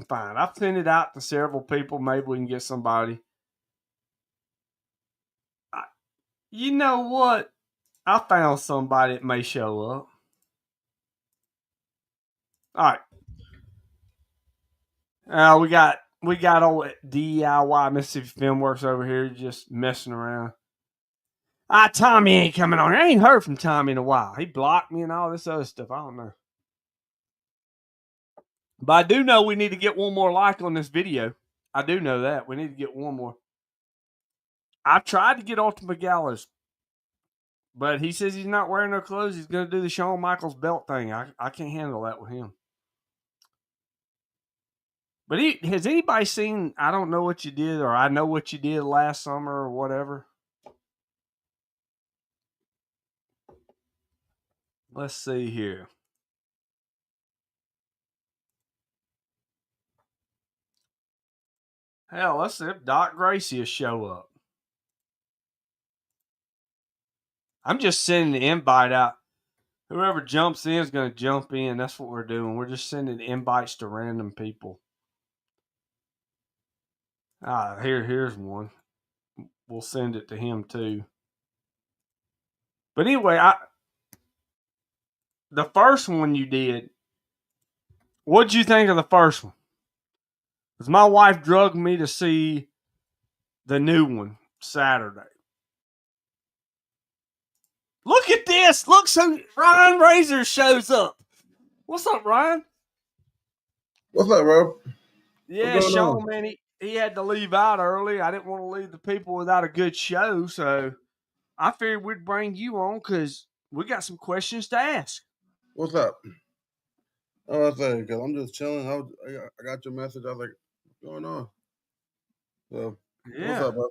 find. I've sent it out to several people. Maybe we can get somebody. You know what? I found somebody that may show up. All right. We got old DIY Mississippi Filmworks over here just messing around. Tommy ain't coming on here. I ain't heard from Tommy in a while. He blocked me and all this other stuff. I don't know. But I do know we need to get one more like on this video. I do know that. We need to get one more. I've tried to get Ultimate Gallows, but he says he's not wearing no clothes. He's going to do the Shawn Michaels belt thing. I can't handle that with him. But has anybody seen I Don't Know What You Did, or I Know What You Did Last Summer, or whatever? Let's see here. Hell, let's see if Doc Gracie will show up. I'm just sending the invite out. Whoever jumps in is going to jump in. That's what we're doing. We're just sending invites to random people. Here's one. We'll send it to him too. But anyway, the first one you did, what'd you think of the first one? Because my wife drugged me to see the new one Saturday. Look at this. Look, so Ryan Razor shows up. What's up, Ryan? What's up, bro? Yeah, Sean, man, he had to leave out early. I didn't want to leave the people without a good show, so I figured we'd bring you on because we got some questions to ask. What's up? Oh, I say, because I'm just chilling. I got your message. I was like, what's going on? So, Yeah. What's up, bro?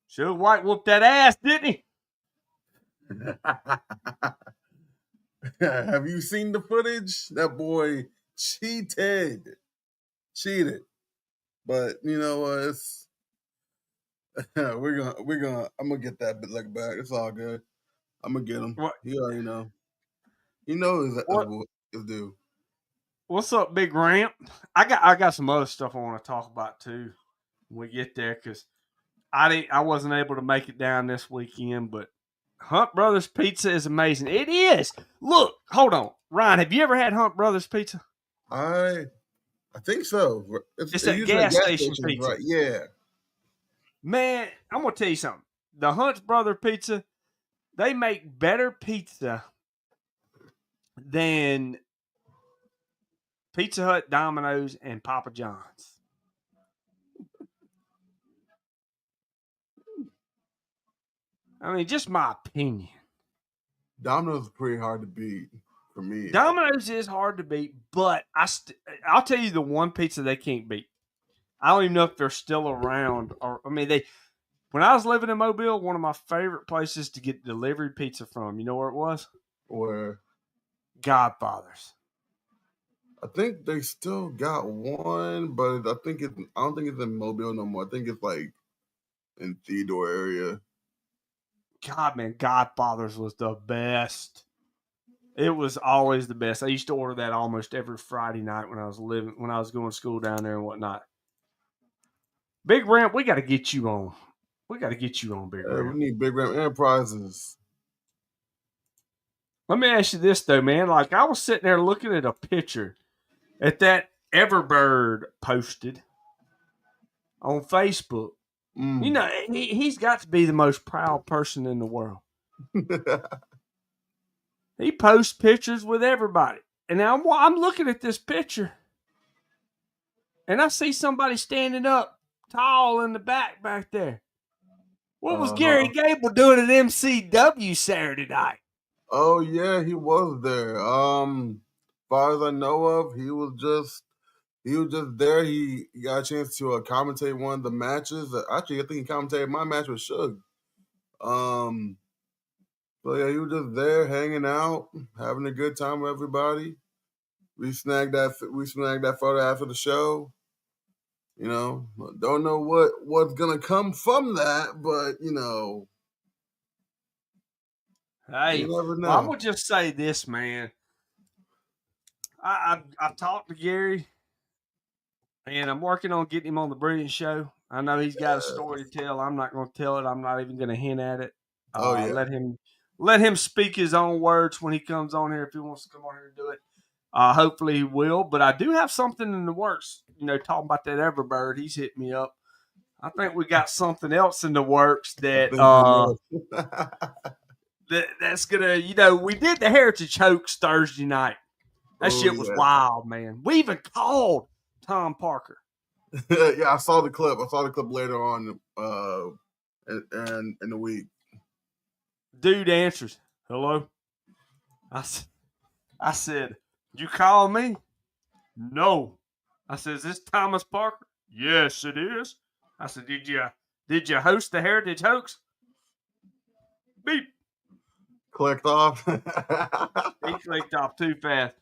Suge White whooped that ass, didn't he? Have you seen the footage? That boy cheated. But you know what? It's I'm gonna get that leg back. It's all good. I'm gonna get him. What? He already know. He knows his due. What's up, Big Ramp? I got some other stuff I want to talk about too when we get there because I wasn't able to make it down this weekend, but Hunt Brothers Pizza is amazing. It is. Look, hold on, Ryan. Have you ever had Hunt Brothers Pizza? I think so. It's a gas station pizza, right? Yeah. Man, I'm gonna tell you something. The Hunt's Brother Pizza, they make better pizza than Pizza Hut, Domino's, and Papa John's. I mean, just my opinion. Domino's is pretty hard to beat for me. Domino's is hard to beat, but I'll tell you the one pizza they can't beat. I don't even know if they're still around. Or I mean, when I was living in Mobile, one of my favorite places to get delivered pizza from, you know where it was? Where Godfather's. I think they still got one, but I don't think it's in Mobile no more. I think it's like in Theodore area. God, man, Godfather's was the best. It was always the best. I used to order that almost every Friday night when I was going to school down there and whatnot. Big Ramp, we got to get you on. We got to get you on, Big Ramp. We need Big Ram Enterprises. Let me ask you this though, man. Like I was sitting there looking at a picture at that Everbird posted on Facebook. You know, he's got to be the most proud person in the world. He posts pictures with everybody. And now I'm looking at this picture and I see somebody standing up tall in the back there. What was Gary Gable doing at MCW Saturday night? Oh yeah, he was there. As far as I know of, he was just there. He got a chance to commentate one of the matches. Actually, I think he commentated my match with Suge. So yeah, he was just there hanging out, having a good time with everybody. We snagged that photo after the show. You know, don't know what's gonna come from that, but you know, hey, you never know. well, I'm gonna just say this, man. I talked to Gary, and I'm working on getting him on the Brilliant Show. I know he's got a story to tell. I'm not going to tell it. I'm not even going to hint at it. Let him speak his own words when he comes on here. If he wants to come on here and do it, hopefully he will. But I do have something in the works. You know, talking about that Everbird, he's hit me up. I think we got something else in the works that that's gonna. You know, we did the Heritage Hoax Thursday night. That shit was wild, man. We even called Tom Parker. Yeah, I saw the clip. I saw the clip later on in the week. Dude answers, "Hello." I said, "You call me?" "No." I said, "Is this Thomas Parker?" "Yes, it is." I said, Did you host the Heritage Hoax?" Beep. Clicked off. He clicked off too fast.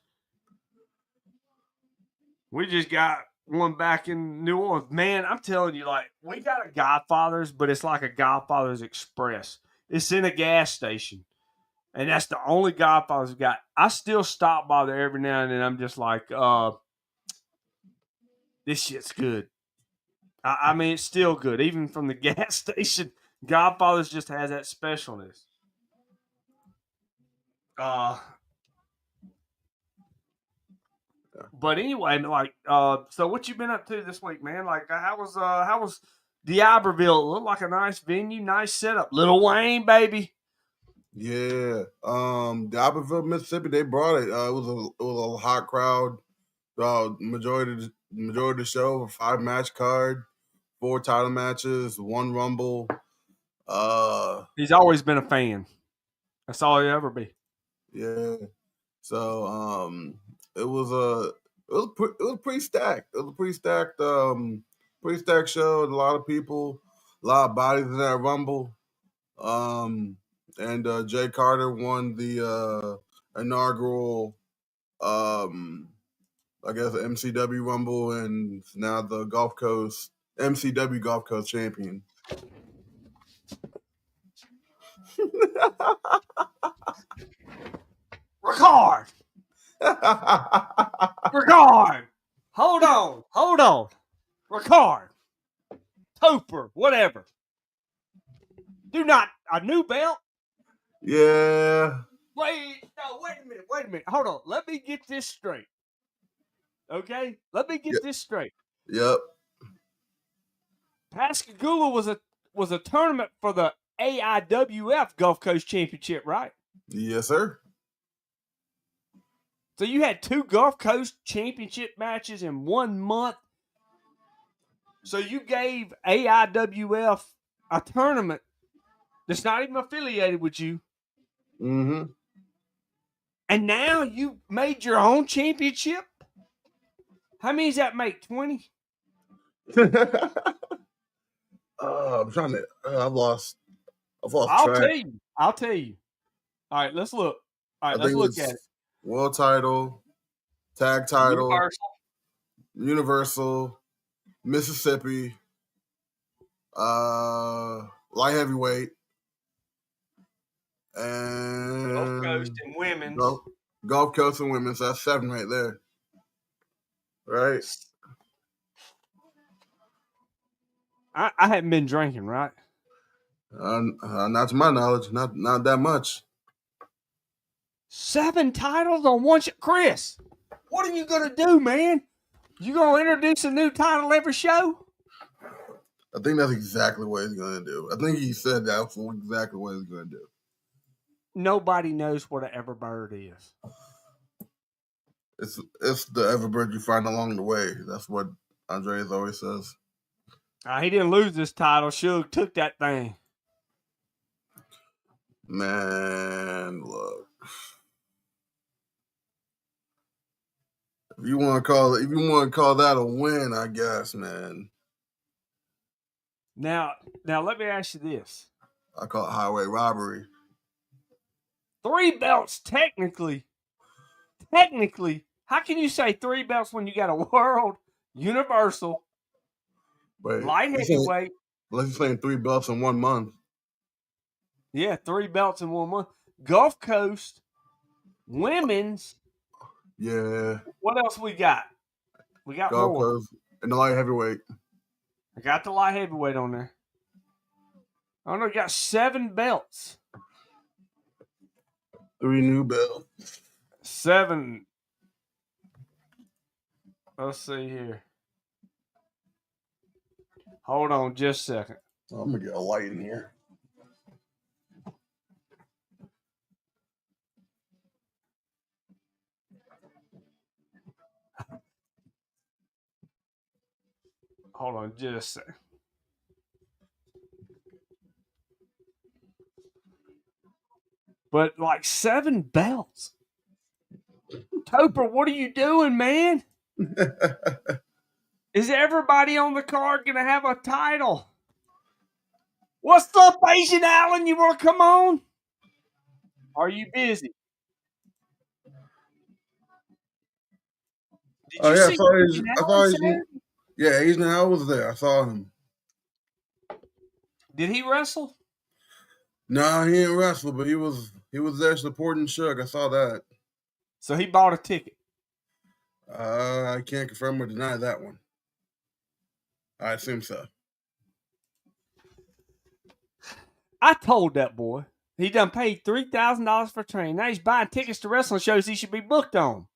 We just got one back in New Orleans. Man, I'm telling you, like, we got a Godfather's, but it's like a Godfather's Express. It's in a gas station. And that's the only Godfather's we got. I still stop by there every now and then. I'm just like, this shit's good. I mean, it's still good. Even from the gas station, Godfather's just has that specialness. But anyway, like, so what you been up to this week, man? Like, how was D'Iberville? It looked like a nice venue, nice setup. Lil Wayne, baby. Yeah, D'Iberville, Mississippi. They brought it. It was a hot crowd. Majority of the show, 5-match card, 4 title matches, 1 Rumble. He's always been a fan. That's all he'll ever be. Yeah. So it was pretty stacked. It was a pretty stacked show. A lot of people, a lot of bodies in that Rumble. And Jay Carter won the inaugural I guess MCW Rumble, and now the MCW Gulf Coast champion. Record. Record. Hold on. Record. Topper, whatever. Do not a new belt. Yeah. Wait a minute. Hold on. Let me get this straight. Okay? Let me get this straight. Yep. Pascagoula was was a tournament for the AIWF Gulf Coast Championship, right? Yes, sir. So you had 2 Gulf Coast Championship matches in 1 month. So you gave AIWF a tournament that's not even affiliated with you. Mm-hmm. And now you made your own championship? How many does that make? 20? I'm trying to. I've lost I'll track. tell you. All right, let's look. All right, I let's think look it's at it. world title, tag title, Universal, Mississippi, light heavyweight, and Gulf Coast and women's. Gulf Coast and women's. So that's 7 right there. Right? I haven't been drinking, right? Not to my knowledge, not that much. 7 titles on one show. Chris, what are you going to do, man? You going to introduce a new title every show? I think that's exactly what he's going to do. I think he said that's exactly what he's going to do. Nobody knows what an Everbird is. It's the Everbird you find along the way. That's what Andreas always says. He didn't lose this title. Suge took that thing. Man, look. If you want to call that a win, I guess, man. Now let me ask you this. I call it highway robbery. 3 belts, technically. How can you say 3 belts when you got a world, universal, Wait, light heavyweight? Unless you're saying 3 belts in 1 month. Yeah, 3 belts in 1 month. Gulf Coast, women's. Yeah. What else we got? We got Gulf more. Coast and the light heavyweight. I got the light heavyweight on there. Oh no, you got 7 belts. 3 new belts. 7. Let's see here. Hold on just a second. I'm gonna get a light in here. Hold on just a second. But like 7 belts. Topper, what are you doing, man? Is everybody on the card going to have a title? What's up, Asian Allen? You want to come on? Are you busy? Did you see Asian Allen? Yeah, Asian Allen was there. I saw him. Did he wrestle? No, he didn't wrestle, but he was there supporting Suge. I saw that. So he bought a ticket. I can't confirm or deny that one. I assume so. I told that boy he done paid $3,000 for training. Now he's buying tickets to wrestling shows he should be booked on.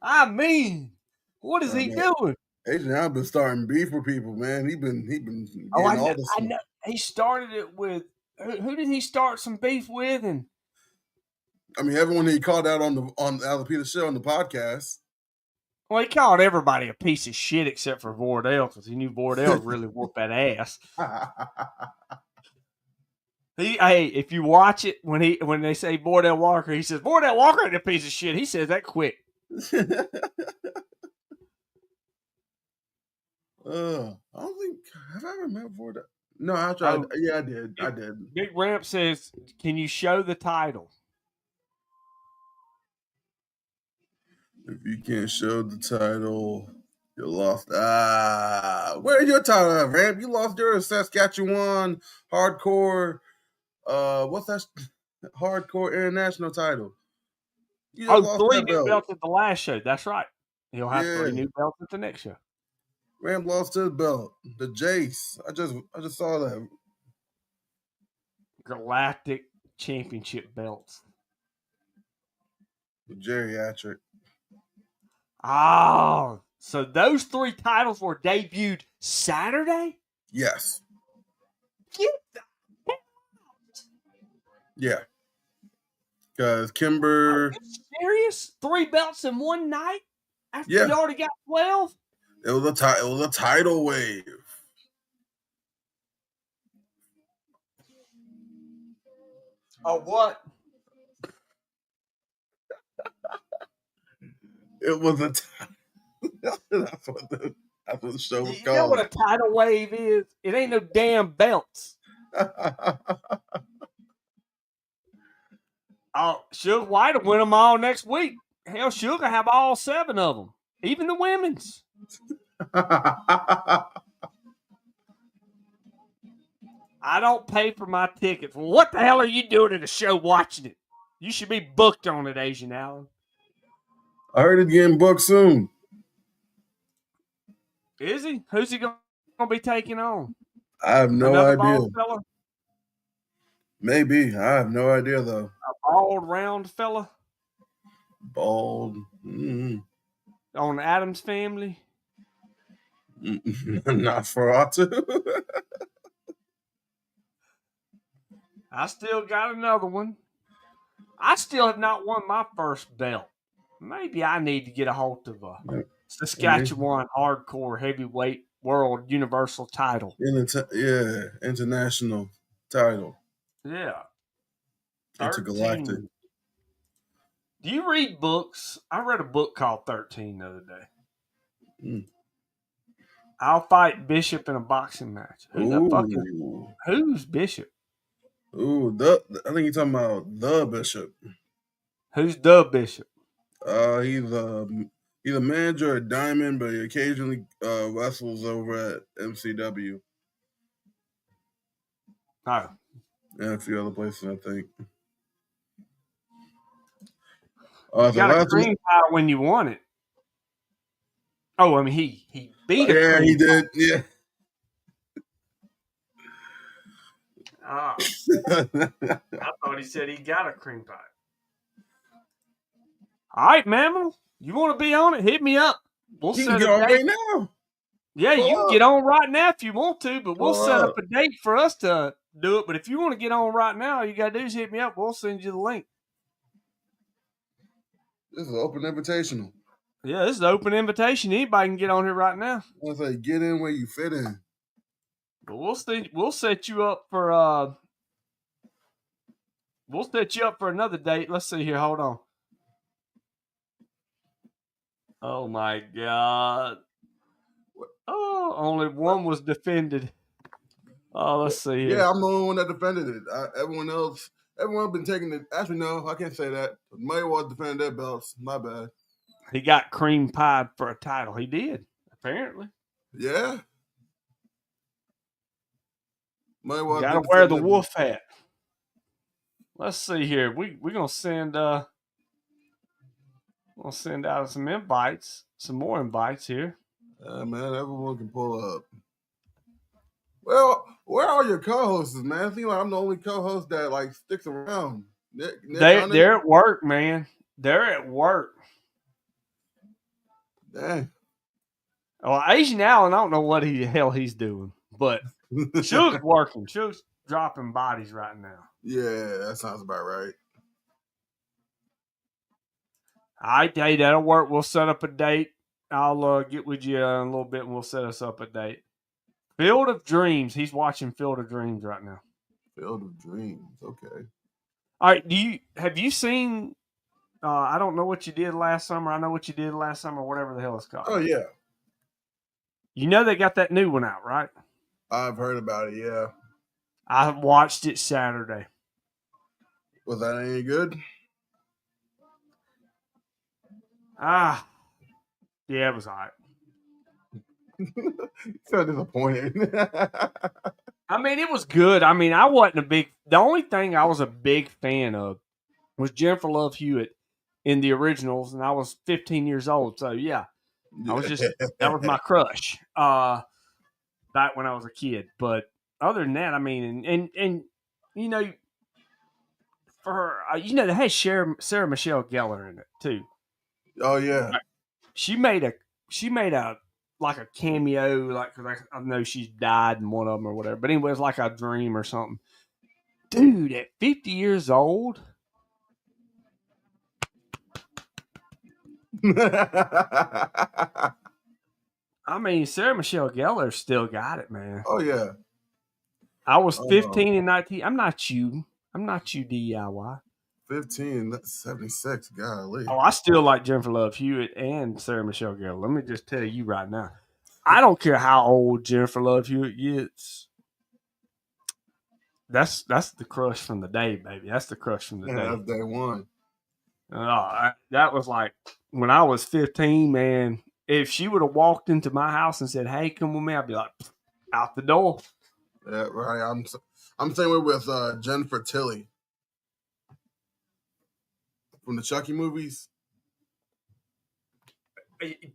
I mean, what is he doing? Asian Allen been starting beef with people, man. He been getting I I know. He started it with who did he start some beef with? And I mean, everyone he called out on the Alapita show on the podcast. Well, he called everybody a piece of shit except for Vordell because he knew Vordell would really whoop that ass. If you watch it when they say Vordell Walker, he says Vordell Walker ain't a piece of shit. He says that quick. I don't think have I ever met Vordell. No, I tried. Oh, yeah, I did. Big Ramp says, "Can you show the title?" If you can't show the title, you lost. Where's your title at, Ramp? You lost your Saskatchewan hardcore. What's that? Hardcore international title. You lost 3 new belts at the last show. That's right. He'll have 3 new belts at the next show. Ramp lost his belt. The Jace. I just saw that. Galactic Championship belts. The geriatric. Oh, So those 3 titles were debuted Saturday? Yes. Get the Yeah. Because Are Kimber, you serious? 3 belts in one night? After yeah, you already got 12? it was a tidal wave. Oh, what? It was a that's what the show was You know what called. a tidal wave is? It ain't no damn belts. Oh, Sugar White will win them all next week. Hell, Sugar have all 7 of them, even the women's. I don't pay for my tickets. Well, what the hell are you doing at a show watching it? You should be booked on it, Asian Allen. I heard it's getting booked soon. Is he? Who's he going to be taking on? I have no Another idea. bald fella? Maybe. I have no idea though. A bald, round fella Bald. Mm. on Adam's Family? Not for Otto. I still got another one. I still have not won my first belt. Maybe I need to get a hold of a Saskatchewan hardcore heavyweight world universal title. International title. Yeah. Intergalactic. 13. Do you read books? I read a book called 13 the other day. Mm. I'll fight Bishop in a boxing match. Who's Bishop? Ooh, I think you're talking about the Bishop. Who's the Bishop? He's a manager at Diamond, but he occasionally wrestles over at MCW. Oh. And a few other places, I think. You got a cream pie when you want it. Oh, I mean, he beat a cream he did. pie. Yeah. Oh, I thought he said he got a cream pie. All right, Mammal. You want to be on it? Hit me up. We'll You set can get a on date. right now. Yeah, you can get on right now if you want to, but we'll set up up. a date for us to do it. But if you want to get on right now, all you got to do is hit me up. We'll send you the link. This is an open invitational. Yeah, this is an open invitation. Anybody can get on here right now. I was like, get in where you fit in. But we'll set you up for another date. Let's see here. Hold on. Oh my God. Oh, only one was defended. Oh, let's see here. Yeah, I'm the only one that defended it. Everyone been taking it. Actually, no, I can't say that. Mayweather defended their belts. My bad. He got cream pied for a title. He did, apparently. Yeah. Mayweather Got to wear the wolf hat. Let's see here. We're gonna send out some invites, some more invites here. Man, everyone can pull up. Well, where are your co-hosts, man? I think like I'm the only co-host that like sticks around. They're at work, man. They're at work. Dang. Well, Asian Allen, I don't know what the hell he's doing, but Suge's working. Suge's dropping bodies right now. Yeah, that sounds about right. All right, hey, that'll work. We'll set up a date. I'll get with you in a little bit, and we'll set us up a date. Field of Dreams. He's watching Field of Dreams right now. Field of Dreams. Okay. All right. Have you seen? I don't know what you did last summer. I know what you did last summer. Whatever the hell it's called. Oh yeah. You know they got that new one out, right? I've heard about it. Yeah. I watched it Saturday. Was that any good? Yeah, it was all right. So disappointed. I mean, it was good. I mean, I wasn't the only thing I was a big fan of was Jennifer Love Hewitt in the originals, and I was 15 years old. So yeah, that was my crush back when I was a kid. But other than that, I mean, and you know, for her, they had Sarah Michelle Gellar in it too. Oh yeah. She made she made a cameo, like, 'cause I know she's died in one of them or whatever. But anyway, it's like a dream or something. Dude, at 50 years old, I mean, Sarah Michelle Gellar still got it, man. Oh yeah. I was 15 and 19. I'm not you, DIY. 15, that's 76. Golly. Oh, I still like Jennifer Love Hewitt and Sarah Michelle Gellar. Let me just tell you right now. I don't care how old Jennifer Love Hewitt gets. That's the crush from the day, baby. That's the crush from the day. That's day one. That was like when I was 15, man. If she would have walked into my house and said, "Hey, come with me," I'd be like, out the door. Yeah, right. I'm saying with Jennifer Tilly from the Chucky movies.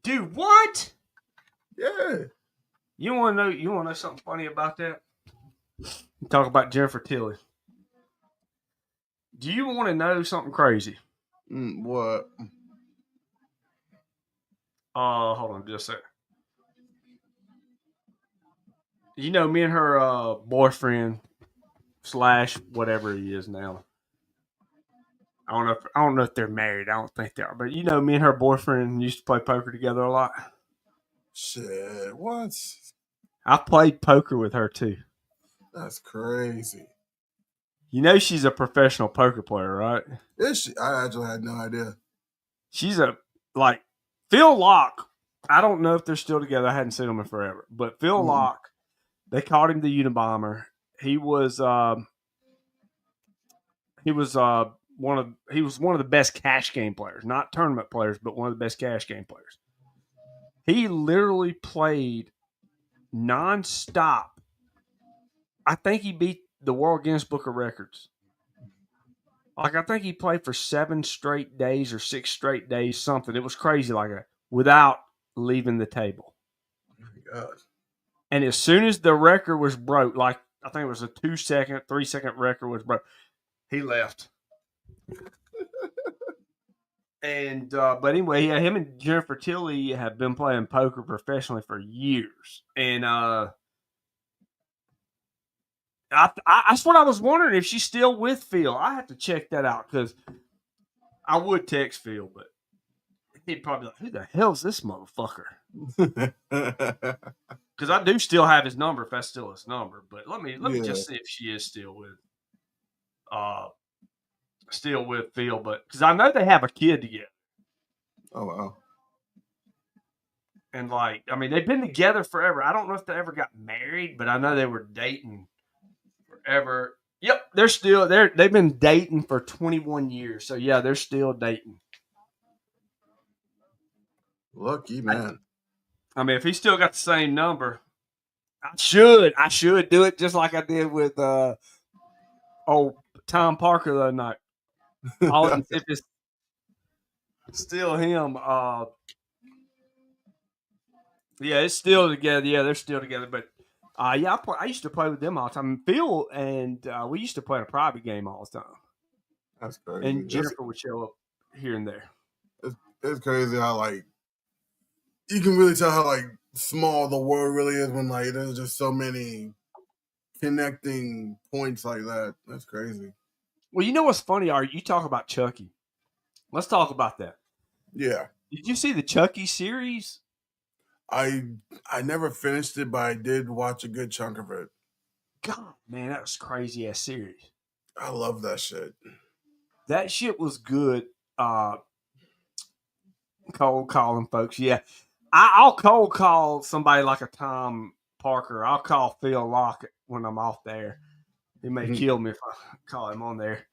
Dude, what? Yeah. You want to know something funny about that? Talk about Jennifer Tilly. Do you want to know something crazy? What? Hold on just a second. You know, me and her boyfriend / whatever he is now. I don't know if they're married. I don't think they are. But you know, me and her boyfriend used to play poker together a lot. Shit, what? I played poker with her too. That's crazy. You know she's a professional poker player, right? Is she? I actually had no idea. She's Phil Locke. I don't know if they're still together. I hadn't seen them in forever. But Phil Locke, they called him the Unabomber. He was one of the best cash game players, not tournament players, but one of the best cash game players. He literally played nonstop. I think he beat the World Guinness Book of Records. Like, I think he played for 7 straight days or 6 straight days, something. It was crazy like that, without leaving the table. Oh my God. And as soon as the record was broke, like, I think it was a 2-second, 3-second record was broke, he left. And but anyway, yeah, him and Jennifer Tilly have been playing poker professionally for years, and that's what I was wondering, if she's still with Phil. I have to check that out, because I would text Phil, but he'd probably be like, "Who the hell's this motherfucker?" Because I do still have his number, if that's still his number. But let me just see if she is still with Phil. But because I know they have a kid together. Oh wow. And they've been together forever. I don't know if they ever got married, but I know they were dating forever. Yep, they've been dating for 21 years. So yeah, they're still dating. Lucky man. I mean, if he still got the same number, I should do it just like I did with old Tom Parker the other night. If it's still him. Yeah, it's still together. Yeah, they're still together. But I used to play with them all the time. Phil and we used to play a private game all the time. That's crazy. And Jennifer would show up here and there. It's crazy how you can really tell how small the world really is when there's just so many connecting points like that. That's crazy. Well, you know what's funny? You talk about Chucky. Let's talk about that. Yeah. Did you see the Chucky series? I never finished it, but I did watch a good chunk of it. God, man, that was crazy ass series. I love that shit. That shit was good. Cold calling folks. Yeah. I'll cold call somebody like a Tom Parker. I'll call Phil Locke when I'm off there. He may kill me if I call him on there.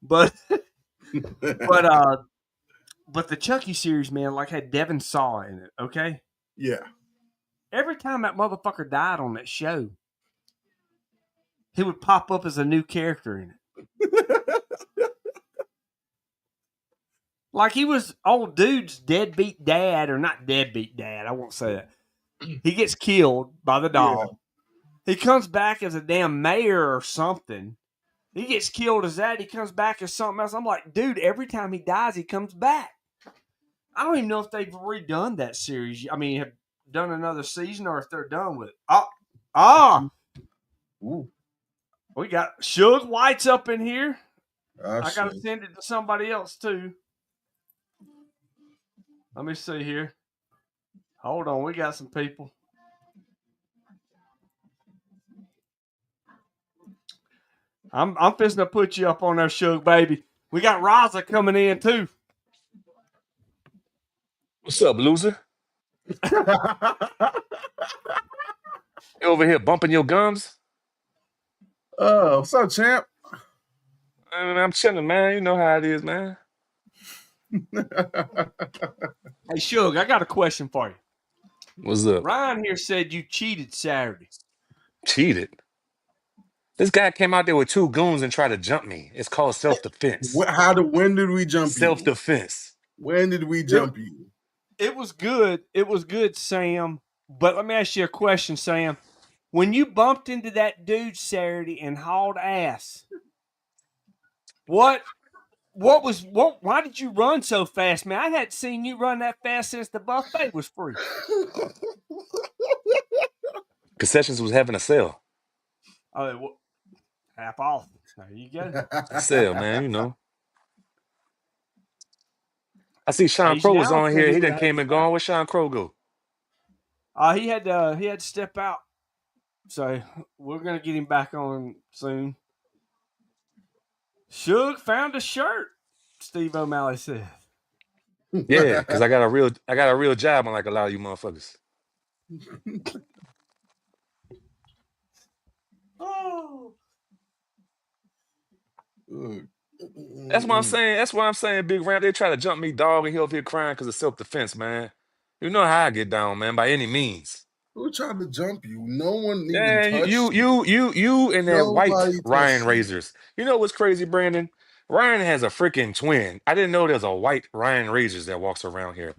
But but the Chucky series, man, had Devin Saw in it, okay? Yeah. Every time that motherfucker died on that show, he would pop up as a new character in it. Like he was old dude's deadbeat dad, or not deadbeat dad, I won't say that. He gets killed by the dog. Yeah. He comes back as a damn mayor or something. He gets killed as that. He comes back as something else. I'm like, dude, every time he dies, he comes back. I don't even know if they've redone that series. I mean, have done another season or if they're done with it. Ooh, We got Suge White's up in here. I got to shit. send it to somebody else too. Let me see here. Hold on, we got some people. I'm fixing to put you up on there, Suge, baby. We got Raza coming in too. What's up, loser? You over here bumping your gums? What's up, champ? I'm chilling, man. You know how it is, man. Hey, Suge, I got a question for you. What's up? Ryan here said you cheated Saturday. Cheated. This guy came out there with two goons and tried to jump me. It's called self-defense. When did we jump you? Self-defense. When did we jump you? It was good. It was good, Sam. But let me ask you a question, Sam. When you bumped into that dude Saturday and hauled ass, why did you run so fast, man? I hadn't seen you run that fast since the buffet was free. Concessions was having a sale. Oh, half off. There you go. A sale, man, you know. I see Sean Asian Crow was Al on said here. he He would done have came and gone. Where'd Sean Crow go? he had to step out. So we're gonna get him back on soon. Suge found a shirt, Steve O'Malley said. Yeah, because I got a real job, unlike a lot of you motherfuckers. Oh. That's what I'm saying. That's what I'm saying, Big Ram. They try to jump me, dog, and he over here crying because of self-defense, man. You know how I get down, man, by any means. Who tried to jump you? No one even Yeah, touched you. you and that white Nobody Ryan touched you. Razors. You know what's crazy, Brandon? Ryan has a freaking twin. I didn't know there's a white Ryan Razors that walks around here.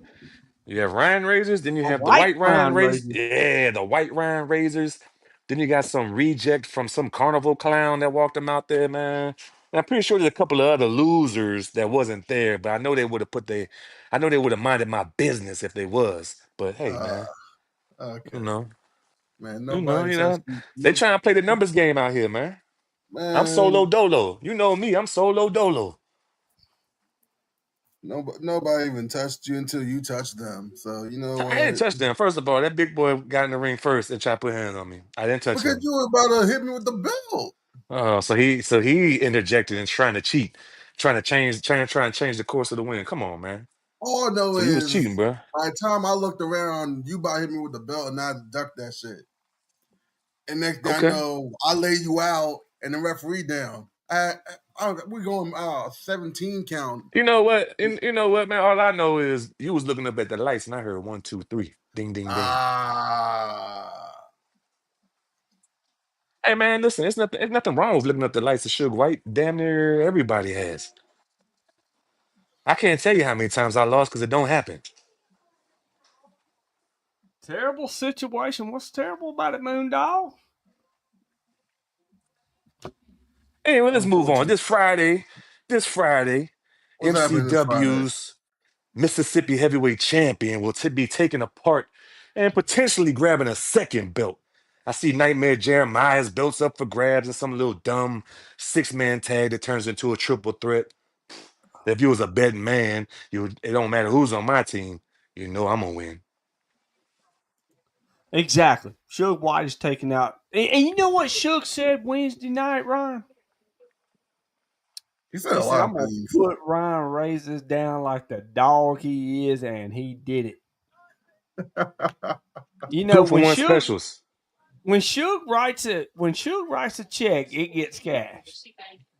You have Ryan Razors, then you A have the white white Ryan Ryan Razors. Razor. Yeah, the white Ryan Razors. Then you got some reject from some carnival clown that walked them out there, man. And I'm pretty sure there's a couple of other losers that wasn't there, but I know they would have I know they would have minded my business if they was. But hey, Uh, man, you okay, know, man. you know, Nobody you touched know, you. they trying to play the numbers game out here, man. I'm Man, solo dolo. You know me, I'm solo dolo. nobody even touched you until you touched them. So you know I didn't what? touch them. First of all, that big boy got in the ring first and tried to put hands on me. I didn't touch Because him. you were about to hit me with the belt. Oh, so he interjected and trying to cheat, trying to change the course of the win. Come on, man. All I know So you was is cheating, bro. by the time I looked around, you about to hit me with the belt and I ducked that shit. And next thing I Okay. know, I lay you out and the referee down. We going 17 count. You know what? You know what, man? All I know is you was looking up at the lights and I heard 1, 2, 3. Ding, ding, ding. Ah, Hey, man, listen, it's nothing wrong with looking up the lights of Suge White. Damn near everybody has. I can't tell you how many times I lost because it don't happen. Terrible situation. What's terrible about it, Moondog? Anyway, let's move on. unfortunate. This Friday, What's happening this Friday? MCW's Mississippi heavyweight champion will be taken apart and potentially grabbing a second belt. I see Nightmare Jeremiah's belts up for grabs and some little dumb six-man tag that turns into a triple threat. If you was a betting man, it don't matter who's on my team, you know I'm gonna win. Exactly. Suge White is taken out. And you know what Suge said Wednesday night, Ryan? He said He a said, lot of I'm going to things. put Ryan Razors down like the dog he is, and he did it. You know, 2-for-1 specials. when Suge writes a check, it gets cashed.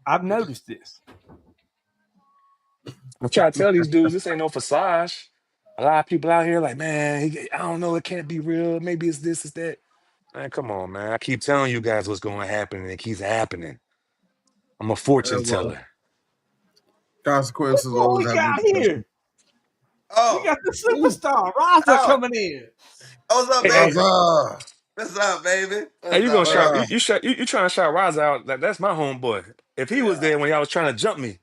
I've noticed this. I'm trying to tell these dudes this ain't no facade. A lot of people out here like, man, I don't know, it can't be real. Maybe it's this, it's that. Man, come on, man. I keep telling you guys what's going to happen, and it keeps happening. I'm a fortune Well, teller. Look consequences what always we have got repercussions. here. We Oh, got the Ooh, superstar, Raza, oh, coming in. what's up, Hey, baby? hey, Raza, What's up, baby? hey, What's you up, gonna shout? baby? You trying to shout Roz out? That's my homeboy. If he was Yeah, there when y'all was trying to jump me,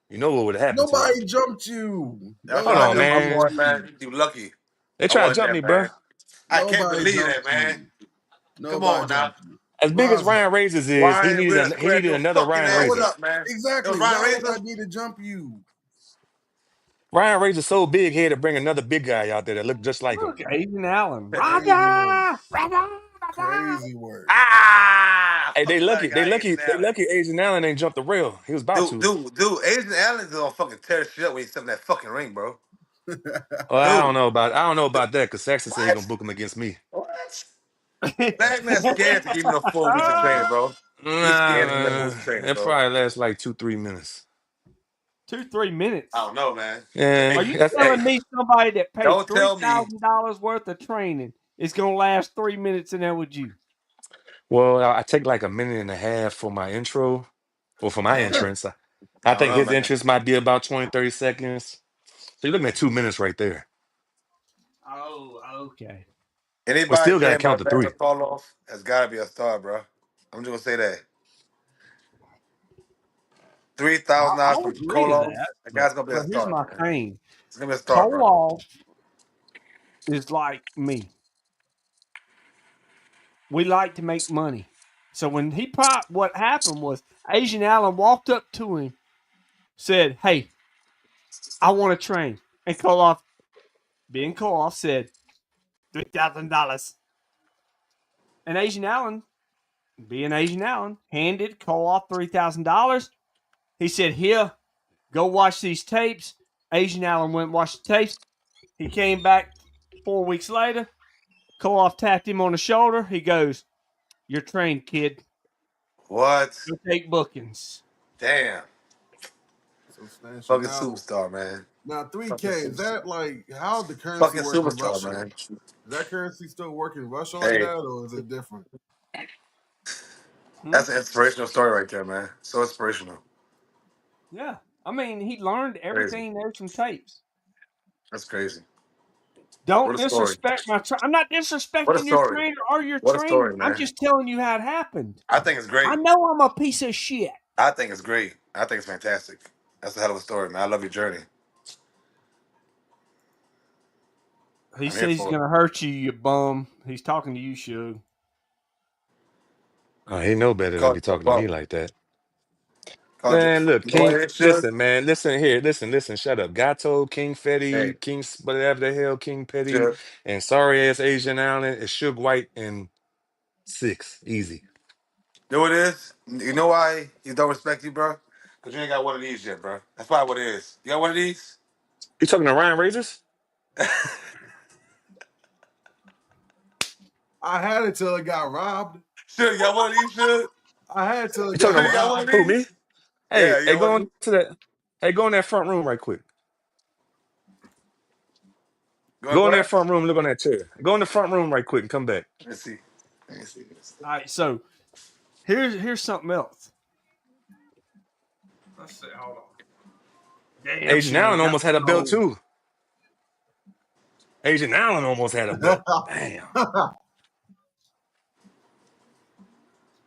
You know what would have happened to him? Nobody jumped you. That's Hold why I on, Nobody jumped my jumped boy, man. you. man. You lucky. They I tried to wasn't jump there, me, bro. man. I can't Nobody believe that, jumped man. you. Come Nobody on now. jumped you. As big as Lonzo. Ryan Razors is, Ryan Ritter he squared needed your another fucking Ryan Why ass would Razor. I up, man. It was exactly? Ryan Why would I Razor. need to jump you? Ryan Razor's so big, he had to bring another big guy out there that looked just like him. Look, Aiden Allen. Crazy work. Raga! Raga! Raga! Crazy work. Ah, Hey, fuck that guy, Asian they Allen. lucky Asian Allen ain't jumped the rail. He was about Dude, to. dude, dude. Asian Allen's gonna fucking tear shit up when he's in that fucking ring, bro. Well, Dude, I don't know about that because Saxon said he gonna what? book him against me. What? That man's scared to give me no 4 weeks of training, bro. He's Nah, scared to give me no 4 weeks man. of training, It bro. probably lasts like 2, 3 minutes. 2, 3 I minutes. don't know, man. Are Yeah, you that's Hey, telling me somebody that paid don't three tell me. thousand dollars worth of training is gonna last 3 minutes in there with you? well. I take like a minute and a half for my intro, or for my entrance. I I don't think know, his man. entrance might be about 20, 30 seconds. So you're looking at 2 minutes right there. Oh, okay. We Anybody still got to trained by count the three. Evander Karloff has got to be a star, bro. I'm just gonna say that. $3,000 I'll from agree to Koloff. that, That but guy's gonna be a but here's star, my man. thing: It's gonna be a star, bro. Koloff is like me. We like to make money. So when he popped, what happened was Asian Allen walked up to him, said, "Hey, I want to train," and Koloff, being Koloff, said, $3,000. And Asian Allen, being Asian Allen, handed Koloff $3,000. He said, "Here, go watch these tapes." Asian Allen went and watched the tapes. He came back 4 weeks later. Koloff tapped him on the shoulder. He goes, "You're trained, kid. What? Go take bookings." Damn. Substantial. Fucking Now, superstar, man. now 3K, Fucking is superstar. that like how the currency Fucking work in superstar, Russia? man. Is that currency still work in Russia like Hey, that, or is it different? Hmm? that's an inspirational story right there, man. So inspirational. Yeah. I mean, he learned Crazy. everything there from tapes. That's crazy. Don't What a story. disrespect I'm not What a disrespecting your story. trainer or your What a training. story, I'm man. just telling you how it happened. I think it's I great. know I'm a piece of shit. I think it's great. I think it's fantastic. That's a hell of a story, man. I love your journey. He I'm here says he's for it. gonna hurt you, you bum. He's talking to you, Suge. He know better than to Call be you a talking to me bum. like that. Called you. Man, look, You know what King. it is, Suge? Listen, man. Listen here. Listen. Shut up. Gato, King Hey, Fetty, whatever the hell, King Petty, Suge. and sorry ass Asian Allen is Suge White and 6. Easy. You know what it is? You know why he don't respect you, bro? Because you ain't got one of these yet, bro. That's probably what it is. You got one of these? You talking to Ryan Razors? I had it till it got robbed. Suge, you got one of these, Suge? I had it till it You talking got Suge, to you got one of robbed. who, me? these? Hey, Yeah, you hey, got one go of on these? to that. Hey, go in that front room right quick. You want Go to in go that there? front room. Look on that chair. Go in the front room right quick and come back. Let me see. Let me see. Let me see. All right, so here's something else. Let's see. Hold on. Damn, Asian she done Allen got almost had a my belt phone. too. Asian Allen almost had a belt. Damn.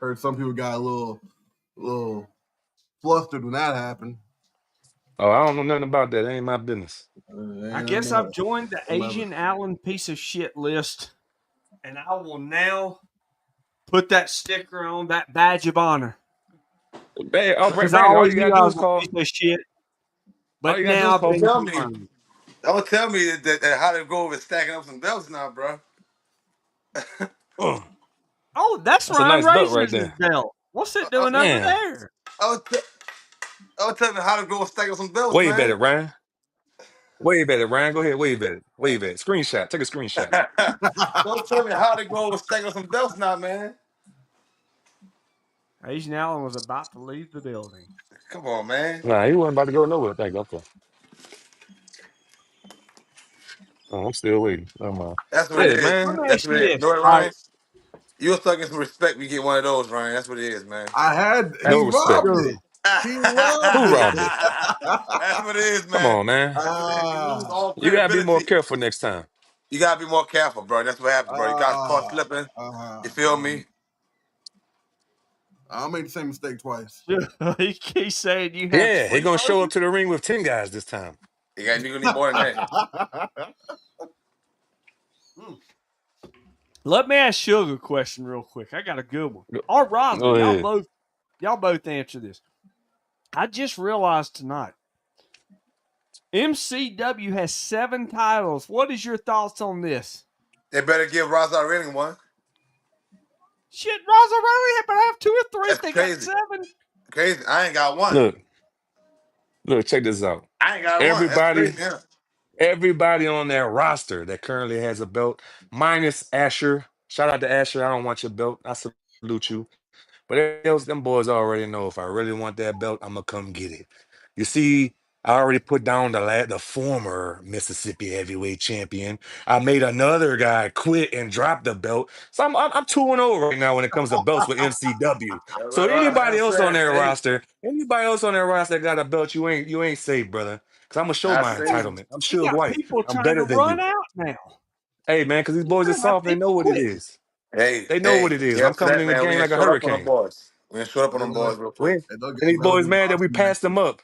Heard some people got a little flustered when that happened. Oh, I don't know nothing about that. That ain't my business. I Ain't nothing guess but I've a joined the celebrity. Asian Allen piece of shit list, and I will now put that sticker on that badge of honor Hey, oh, because I Brandon, always knew I was a piece of shit, all but you gotta do now is I've call Don't been me. tell me. confirmed. Don't tell me that how to go over stacking up some belts now, bro. Oh, Oh, that's that's a Ryan nice belt right Razor's there. belt. What's it Uh, doing over Man, there? Don't, t- don't tell me how to go stack up some belts, wave at man. it, Ryan. Wave at it, Ryan. Go ahead, wave at it. Wave at it. Screenshot. Take a screenshot. Don't tell me how to go over stack up some belts now, man. Asian Allen was about to leave the building. Come on, man. Nah, he wasn't about to go nowhere. Thank you. Okay. Oh, I'm still waiting. Never mind. That's what Hey, it Yeah, is. let man. me That's ask what you it is. You know this. what, All right, Ryan? You're stuck in some respect when you get one of those, Ryan. That's what it is, man. No He That's respect. robbed sure. it. He robbed Who it. robbed it? That's what it is, Come man. on, man. That's what it is. You lose Ah, all You gotta be more credibility. careful next time. You gotta be more careful, bro. That's what happens, bro. You got caught ah, slipping. uh-huh. You feel me? I'll make the same mistake twice. He's saying you have Yeah, he three gonna show up versions? to the ring with 10 guys this time. You're gonna need more than that. Let me ask Sugar a question real quick. I got a good one. Or Rosa, Go ahead. y'all both answer this. I just realized tonight MCW has 7 titles. What is your thoughts on this? They better give Ross Ring one. Shit, Rosa Riley had to have 2 or 3 if That's they got crazy. 7. Crazy. I ain't got one. Look, check this out. I ain't got one. That's Everybody, crazy. Yeah. everybody on that roster that currently has a belt, minus Asher. Shout out to Asher. I don't want your belt. I salute you. But everybody else, them boys already know if I really want that belt, I'm gonna come get it. You see, I already put down the former Mississippi heavyweight champion. I made another guy quit and drop the belt. So I'm 2-0 right now when it comes to belts with MCW. So Like anybody I'm else on saying, that hey, roster, that got a belt, you ain't safe, brother. Cause I'm gonna show I my say, entitlement. I'm You Suge got White. people I'm trying to better than run you. out now. Hey man, cause these You're boys are gonna have soft. They know people what it quit. is. hey, They know what hey, it is. get I'm up to coming that, in the man. We game ain't like a showed up on them hurricane. boys. We ain't showed up on Hey, them look, boys real We quick. ain't- hey, don't and get these no boys new mad that we boxing passed them matches. up.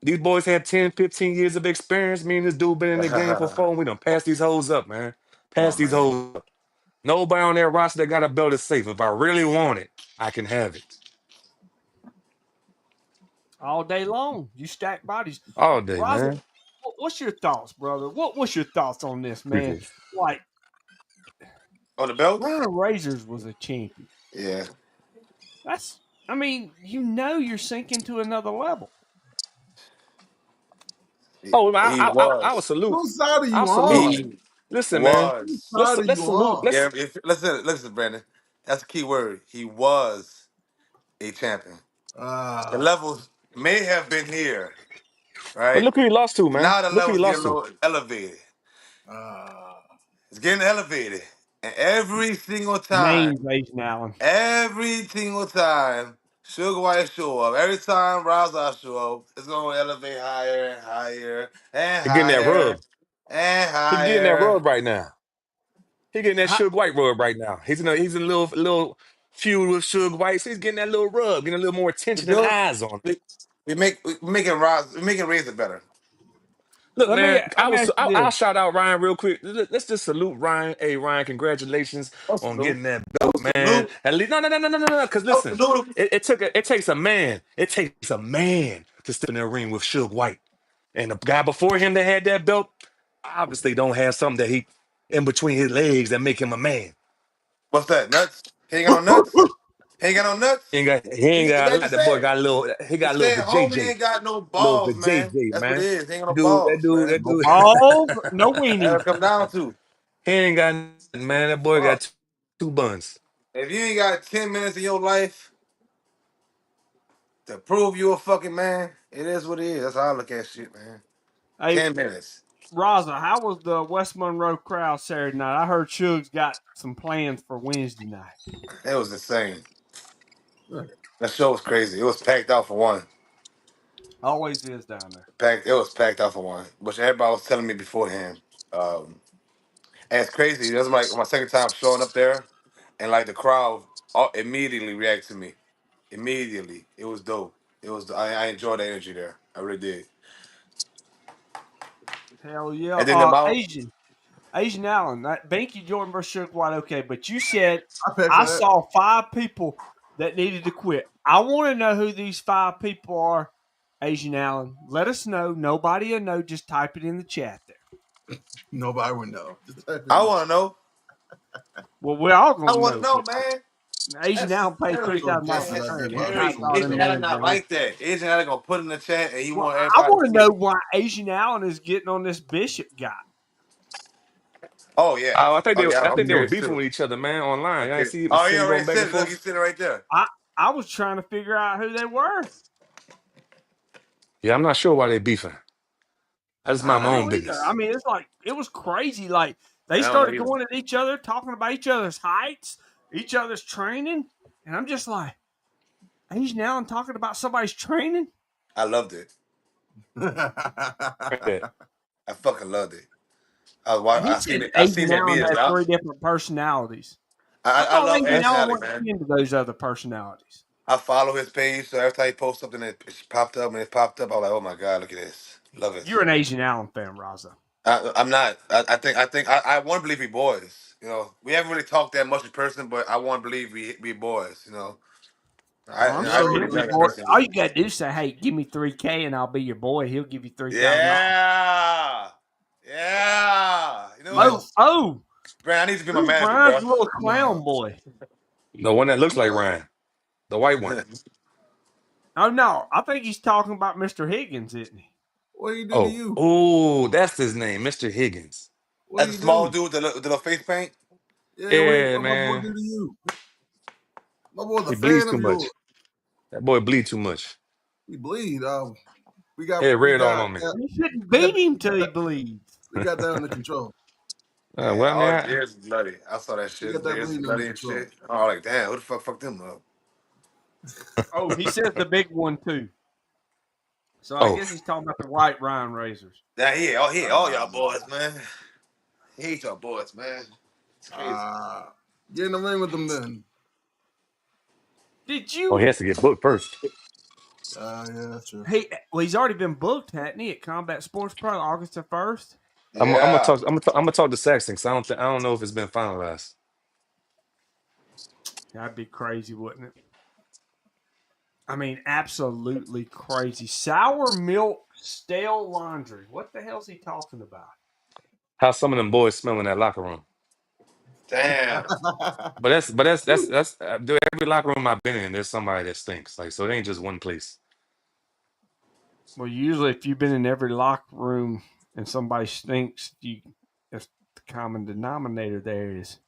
These boys have 10, 15 years of experience. Me and this dude been in the game for 4, and we done pass these hoes up, man. Come Pass on, these man. hoes up. Nobody on that roster that got a belt is safe. If I really want it, I can have it All day long. You stack bodies. all day, Rosa, man. what's your thoughts, brother? What's your thoughts on this, man? Appreciate you. Like, On the belts? Ryan Razors was a champion. Yeah. That's, I mean, you're sinking to another level. Oh, He I would was. salute. Whose side are I'll you salute. on? He Listen, man. Whose was. Let's side are let's you salute. on? Let's. Yeah, listen, Brandon. That's the key word. He was a champion. The Ah, levels may have been here, But right? look who he lost to, But man. now the Look who he levels get a lost to. little elevated. ah. It's getting elevated. And Names, Asian Allen. every single time, Sugar White show up, every time Raza show up, it's gonna elevate higher and higher and He getting that higher rub. and He getting that higher. rub right now. He getting that How, Suge White rub right now. He's in a little feud with Suge White. So he's getting that little rub, getting a little more We attention and do eyes on him. we making Raza, we making Razor better. Look, let me man, let me ask you I'll this. shout out Ryan real quick. Let's just salute Ryan. Hey, Ryan, congratulations What's the on new? getting that belt, What's the man. new? At least no. Because What's the listen, new? it takes a man. It takes a man to step in that ring with Suge White, and the guy before him that had that belt obviously don't have something that he in between his legs that make him a man. What's that? Nuts? He ain't got no nuts? He ain't got no nuts? He ain't got a That lot. just That boy said. got a little. He got Just a little said, homie vajayjay, ain't got no little balls, man. vajayjay, That's what it man. is. He ain't got no Dude, balls, man. that No dude. balls, no That'll weenie. come down to. He ain't got nothing, man. That boy got Fuck. two buns. If you ain't got 10 minutes in your life to prove you a fucking man, it is what it is. That's how I look at shit, man. Hey, 10 minutes. Raza, how was the West Monroe crowd Saturday night? I heard Suge's got some plans for Wednesday night. It was insane. That show was crazy. It was packed out for one. Always is down there. It was packed out for one. Which everybody was telling me beforehand. And it's crazy. That's my second time showing up there, and like the crowd all immediately reacted to me. Immediately, it was dope. I enjoyed the energy there. I really did. Hell yeah. And then about Asian Allen, that Binky Jordan versus Suge White, okay, but you said I pay I for that. saw 5 people that needed to quit. I want to know who these 5 people are, Asian Allen. Let us know. Nobody will know. Just type it in the chat there. Nobody would know. Just type it I in. want to know. Well, we're all I going to want to know. know, But man. Asian Allen paid that ain't gonna $3,000 Most for of that be training. He my typed all Agent them personal. Allen names not in. like that. Agent Allen gonna put in the chat, and he Well, want I everybody to want to see know it. why Asian Allen is getting on this Bishop guy. Oh yeah. Oh, Oh yeah. I I'm think they were curious beefing too. with each other, man, online. I Okay. see Oh, he them already going back and said it. Look, he's forth. sitting right there. I was trying to figure out who they were. Yeah, I'm not sure why they beefing. That's I my don't own know either. I business. mean, it's like it was crazy. Like they I don't know started either. going at each other, talking about each other's heights, each other's training, and I'm just like, he's now talking about somebody's training, I loved it. Yeah. I fucking loved it. and he I said seen it. I Asian seen it Allen immediately. has 3 different personalities. I I thought love Asian That's Allen personality, wasn't man. into those other personalities. I follow his page, so every time he posts something, it popped up, and it popped up. I was like, oh my god, look at this, love it. You're an Asian Allen fan, Raza. I'm not. I want to believe we boys. You know, we haven't really talked that much in person, but I want to believe we boys. You know, Oh, I'm I sure really he'll be like that bored. person. All you gotta do is say, "Hey, give me $3K and I'll be your boy." He'll give you $3,000. Yeah, yeah. You know what, Oh, Yes. oh, Brand? I need to be my who's manager, Brian's bro. little clown No. boy? The one that looks like No. Ryan, the white one. Oh no, I think he's talking about Mr. Higgins, isn't he? What do you do to Oh, you? oh, that's his name, Mr. Higgins. What do That's a you small do? dude with the little face paint. Yeah, Yeah, what my boy man. do to you? My boy's a He bleeds fan too of yours. much. That boy bleed too much. We bleed. We He got had we red all got on me. You shouldn't we got beat him we till he got, bleeds. we got that under control. Well, Yeah, I mean, all his ears is bloody. I saw that We shit. got His that ears is bleeding under bloody and control. shit. Oh, like damn, who the fuck fucked him up? Oh, he says the big one too. So I oh, guess he's talking about the white Ryan razors. Yeah, all y'all Uh, boys, man. He hate y'all boys, man. It's crazy. get in the ring with them then. Did oh, he you? has to get booked first. Yeah, that's true. Well, he's already been booked, hasn't he? At Combat Sports Pro, August the 1st. I'm gonna Yeah. talk. I'm gonna talk to Saxon. 'Cause I don't know if it's been finalized. That'd be crazy, wouldn't it? I mean, absolutely crazy. Sour milk, stale laundry. What the hell's he talking about? How some of them boys smell in that locker room. Damn. Dude, every locker room I've been in, there's somebody that stinks. Like, so it ain't just one place. Well, usually, if you've been in every locker room and somebody stinks, that's the common denominator. There is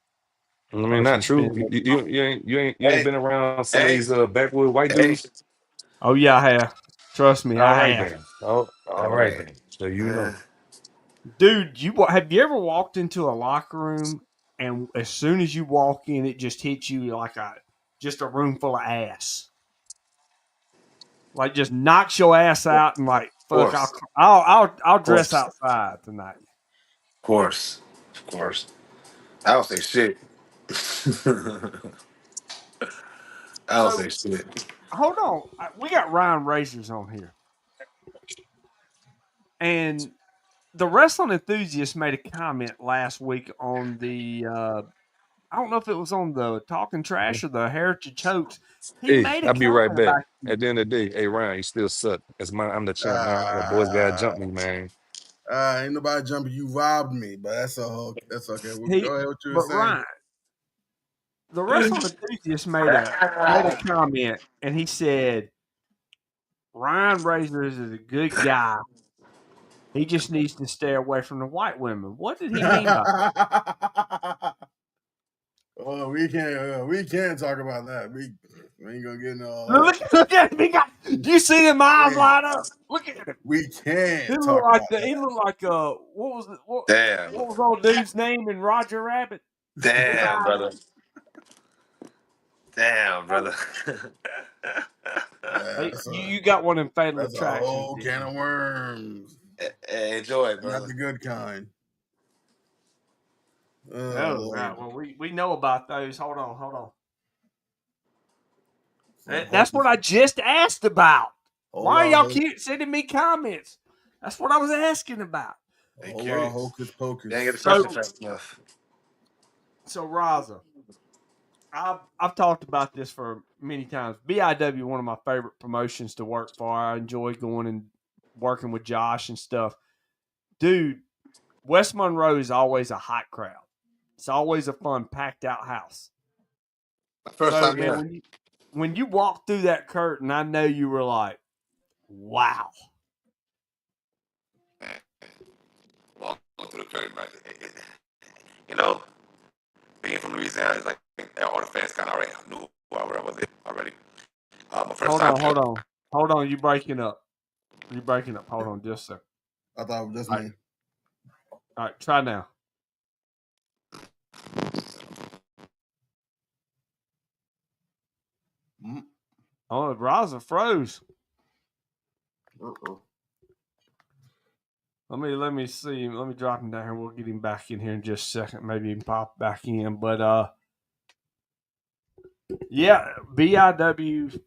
I mean, not person's true. been. You ain't Hey, been around some of hey, these backwood white hey. dudes. Oh yeah, I have. Trust me, All I right have. then. Oh, all All right right. then. So you know. Dude, have you ever walked into a locker room and as soon as you walk in, it just hits you like just a room full of ass, like just knocks your ass Of out and like fuck, course. I'll Of dress course. outside tonight. Of course. Of course. I don't say shit. I don't So say shit. hold on, we got Ryan Razors on here, and the wrestling enthusiast made a comment last week on the I don't know if it was on the Talking Trash or the Heritage Hoax. He Hey, made a I'll be right comment back. about you. At the end of the day, hey Ryan, you still suck. I'm the champ now. The boys gotta uh, jump me, man. ain't nobody jumping. You robbed me, but that's okay. Well, He, go ahead. What you were but saying? Ryan, the wrestling enthusiast made a comment, and he said Ryan Razors is a good guy. He just needs to stay away from the white women. What did he mean by that? Oh, we can't talk about that. We ain't gonna get into all that. Look at him. Do you see them eyes light up? Look at him. We He can't looked talk like about he looked like what was it? Damn. What was old dude's name in Roger Rabbit? His Damn, eyes. brother. Damn, brother. that. Hey, you got one of them fatal That's a attractions, whole didn't can you? of worms, Hey, enjoy it, and not brother. the good kind. Oh Oh, right. Lord, Well, we know about those. Hold on. some That's what hocus, I just asked about. whole Why lot of y'all hoc, keep sending me comments? That's what I was asking about. a Hey, whole lot of curious. hocus You ain't get pocus. the question So, fast enough. Raza, I've talked about this for many times. BIW, one of my favorite promotions to work for. I enjoy going and working with Josh and stuff. Dude, West Monroe is always a hot crowd. It's always a fun, packed out house. My first So, time man, here. when you walked through that curtain, I know you were like, wow. Man, walking through the curtain, right? You know, being from Louisiana, it's like all the fans kind of already knew who I was there already. My first Hold time on, here. hold on. Hold on, you breaking up. You're breaking up. Hold on just a second. I thought it was just All right, me. all right, try now. Mm. Oh, Raza froze. Uh-oh. Let me see. Let me drop him down here. We'll get him back in here in just a second. Maybe he can pop back in. But Yeah, BIW,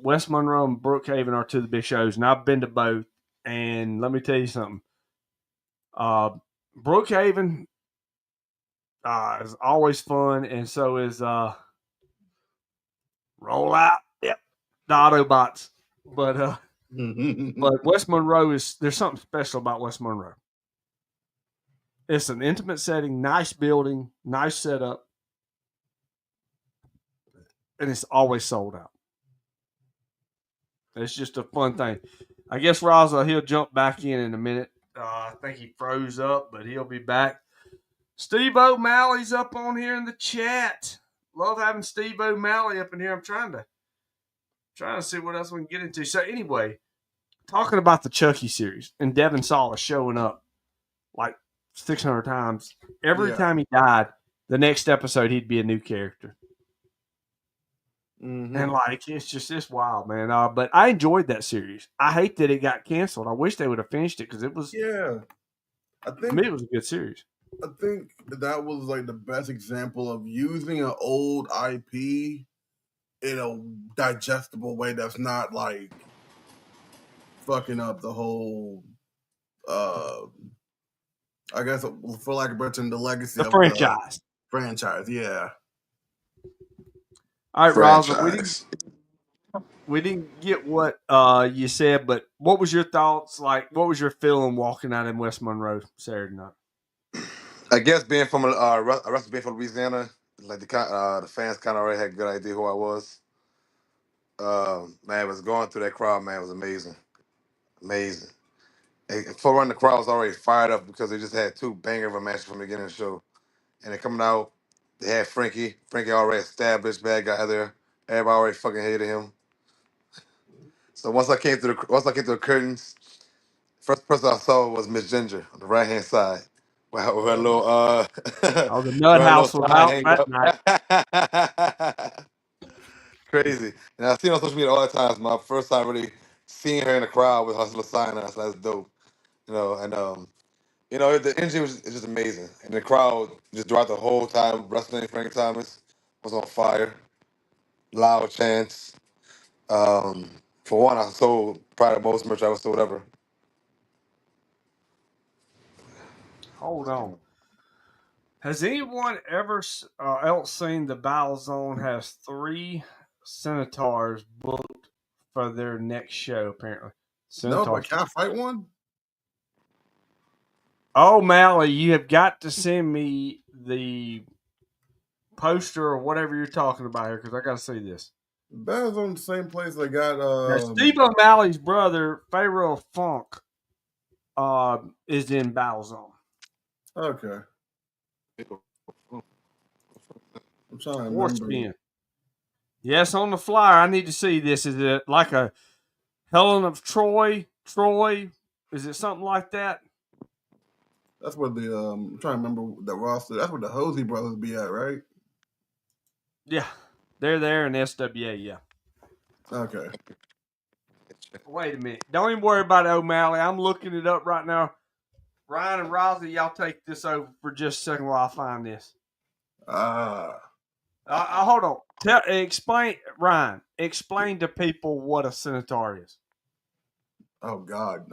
West Monroe, and Brookhaven are two of the big shows, and I've been to both. And let me tell you something. Brookhaven is always fun, and so is Roll Out. Yep, the Autobots. But West Monroe there's something special about West Monroe. It's an intimate setting, nice building, nice setup, and it's always sold out. It's just a fun thing. I guess Raza, he'll jump back in a minute. I think he froze up, but he'll be back. Steve O'Malley's up on here in the chat. Love having Steve O'Malley up in here. I'm trying to see what else we can get into. So anyway, talking about the Chucky series and Devin Sawa showing up like 600 times. Every time he died, the next episode he'd be a new character. And like it's wild, man. But I enjoyed that series. I hate that it got canceled. I wish they would have finished it because it was I to think me it was a good series. I think that was like the best example of using an old IP in a digestible way that's not like fucking up the whole I guess for lack of better term, the legacy The of franchise. the franchise. Yeah. All right, Rosa, Franchise. we didn't get what you said, but what was your thoughts? Like, what was your feeling walking out in West Monroe Saturday night? I guess being from Russell being from Louisiana, like the fans kind of already had a good idea who I was. Man, was going through that crowd, man, was amazing, amazing. For run, the crowd was already fired up because they just had two banger of a match from the beginning of the show, and then coming out, they had Frankie. Frankie already established bad guy there. Everybody already fucking hated him. So once I came through the curtains, first person I saw was Miss Ginger on the right hand side, with her little Oh, the Nut with her little House was sign out hanging that up. night. Crazy. And I've seen her on social media all the times. My first time really seeing her in the crowd with her little sign on, so that's dope. The energy is just amazing, and the crowd just throughout the whole time wrestling. Frank Thomas was on fire, loud chants. For one, I sold probably the most merch I ever sold ever. Hold on. Has anyone ever else seen the Battle Zone has 3 Centaurs booked for their next show? Apparently, No, but Centaurs. can I fight one? Oh, Mally, you have got to send me the poster or whatever you're talking about here because I got to see this. Battle's on the same place they got Now, Steve O'Malley's brother, Pharaoh Funk, is in Battle Zone. Okay. I'm trying to Horse remember. spin. Yes, on the flyer. I need to see this. Is it like a Helen of Troy? Troy? Is it something like that? That's where the I'm trying to remember the roster. That's where the Hosey brothers be at, right? Yeah, they're there in SWA. Yeah. Okay. Wait a minute. Don't even worry about O'Malley. I'm looking it up right now. Ryan and Rosie, y'all take this over for just a second while I find this. Hold on. Explain, Ryan. Explain to people what a centaur is. Oh God.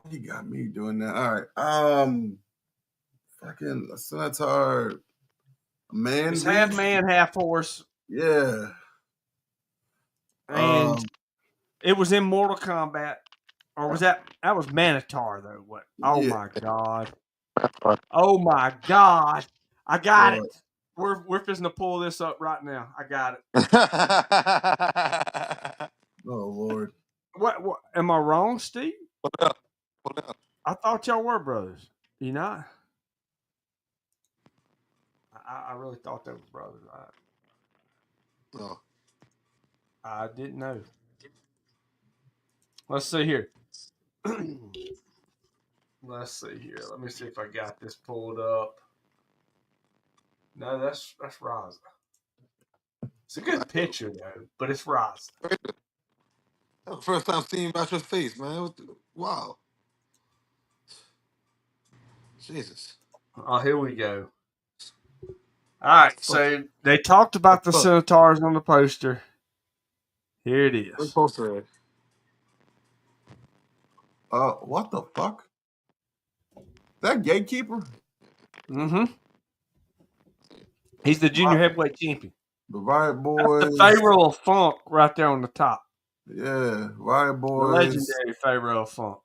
You got me doing that. All right. Fucking a centaur, man. It's half man, half horse, Yeah. and it was in Mortal Kombat, or was that was Manitar though? What? Oh yeah. my God! Oh my God! I got it. We're fixing to pull this up right now. I got it. Oh Lord. What? Am I wrong, Steve? I thought y'all were brothers. You not? I really thought they were brothers. No. I didn't know. Let's see here. Let's see here. Let me see if I got this pulled up. No, that's Raza. It's a good picture though, but it's Raza. First time seeing about your face, man. Wow. Jesus. Oh, here we go. All right, so they talked about the Fuck. Senators on the poster. Here it Where's is. poster at? What the fuck? That gatekeeper? Mm-hmm. He's the junior heavyweight champion. The Riot That's the Boys. Pharaoh of Funk right there on the top. Yeah, Riot The Boys. legendary Pharaoh of Funk.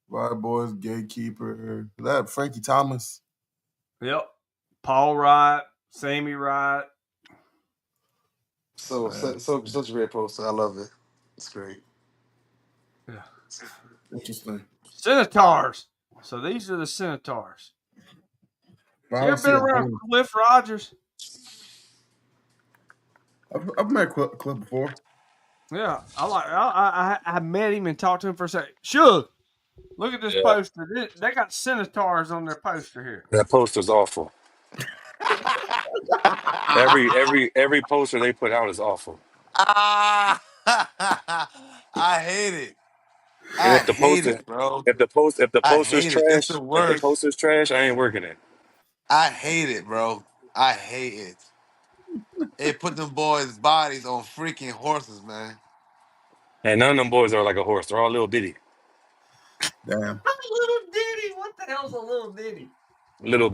Riot Boys, gatekeeper. That Frankie Thomas. Yep. Paul Wright, Sammy Wright. Such a great poster. I love it. It's great. Yeah. Interesting. Senators. So these are the Senators. But I You don't ever see been a around name. Cliff Rogers? I've met Cliff before. Yeah, I met him and talked to him for a second. Shug, look at this Yeah. poster. They got Senators on their poster here. That poster's awful. Every poster they put out is awful. Ah, I hate it. And I hate it, bro. if the I poster's hate it. It's the trash, if the worst. poster's trash, I ain't working it. I hate it, bro. I hate it. They put them boys' bodies on freaking horses, man. And none of them boys are like a horse. They're all little bitty. Damn. Little Diddy, what the hell's a little Diddy? Little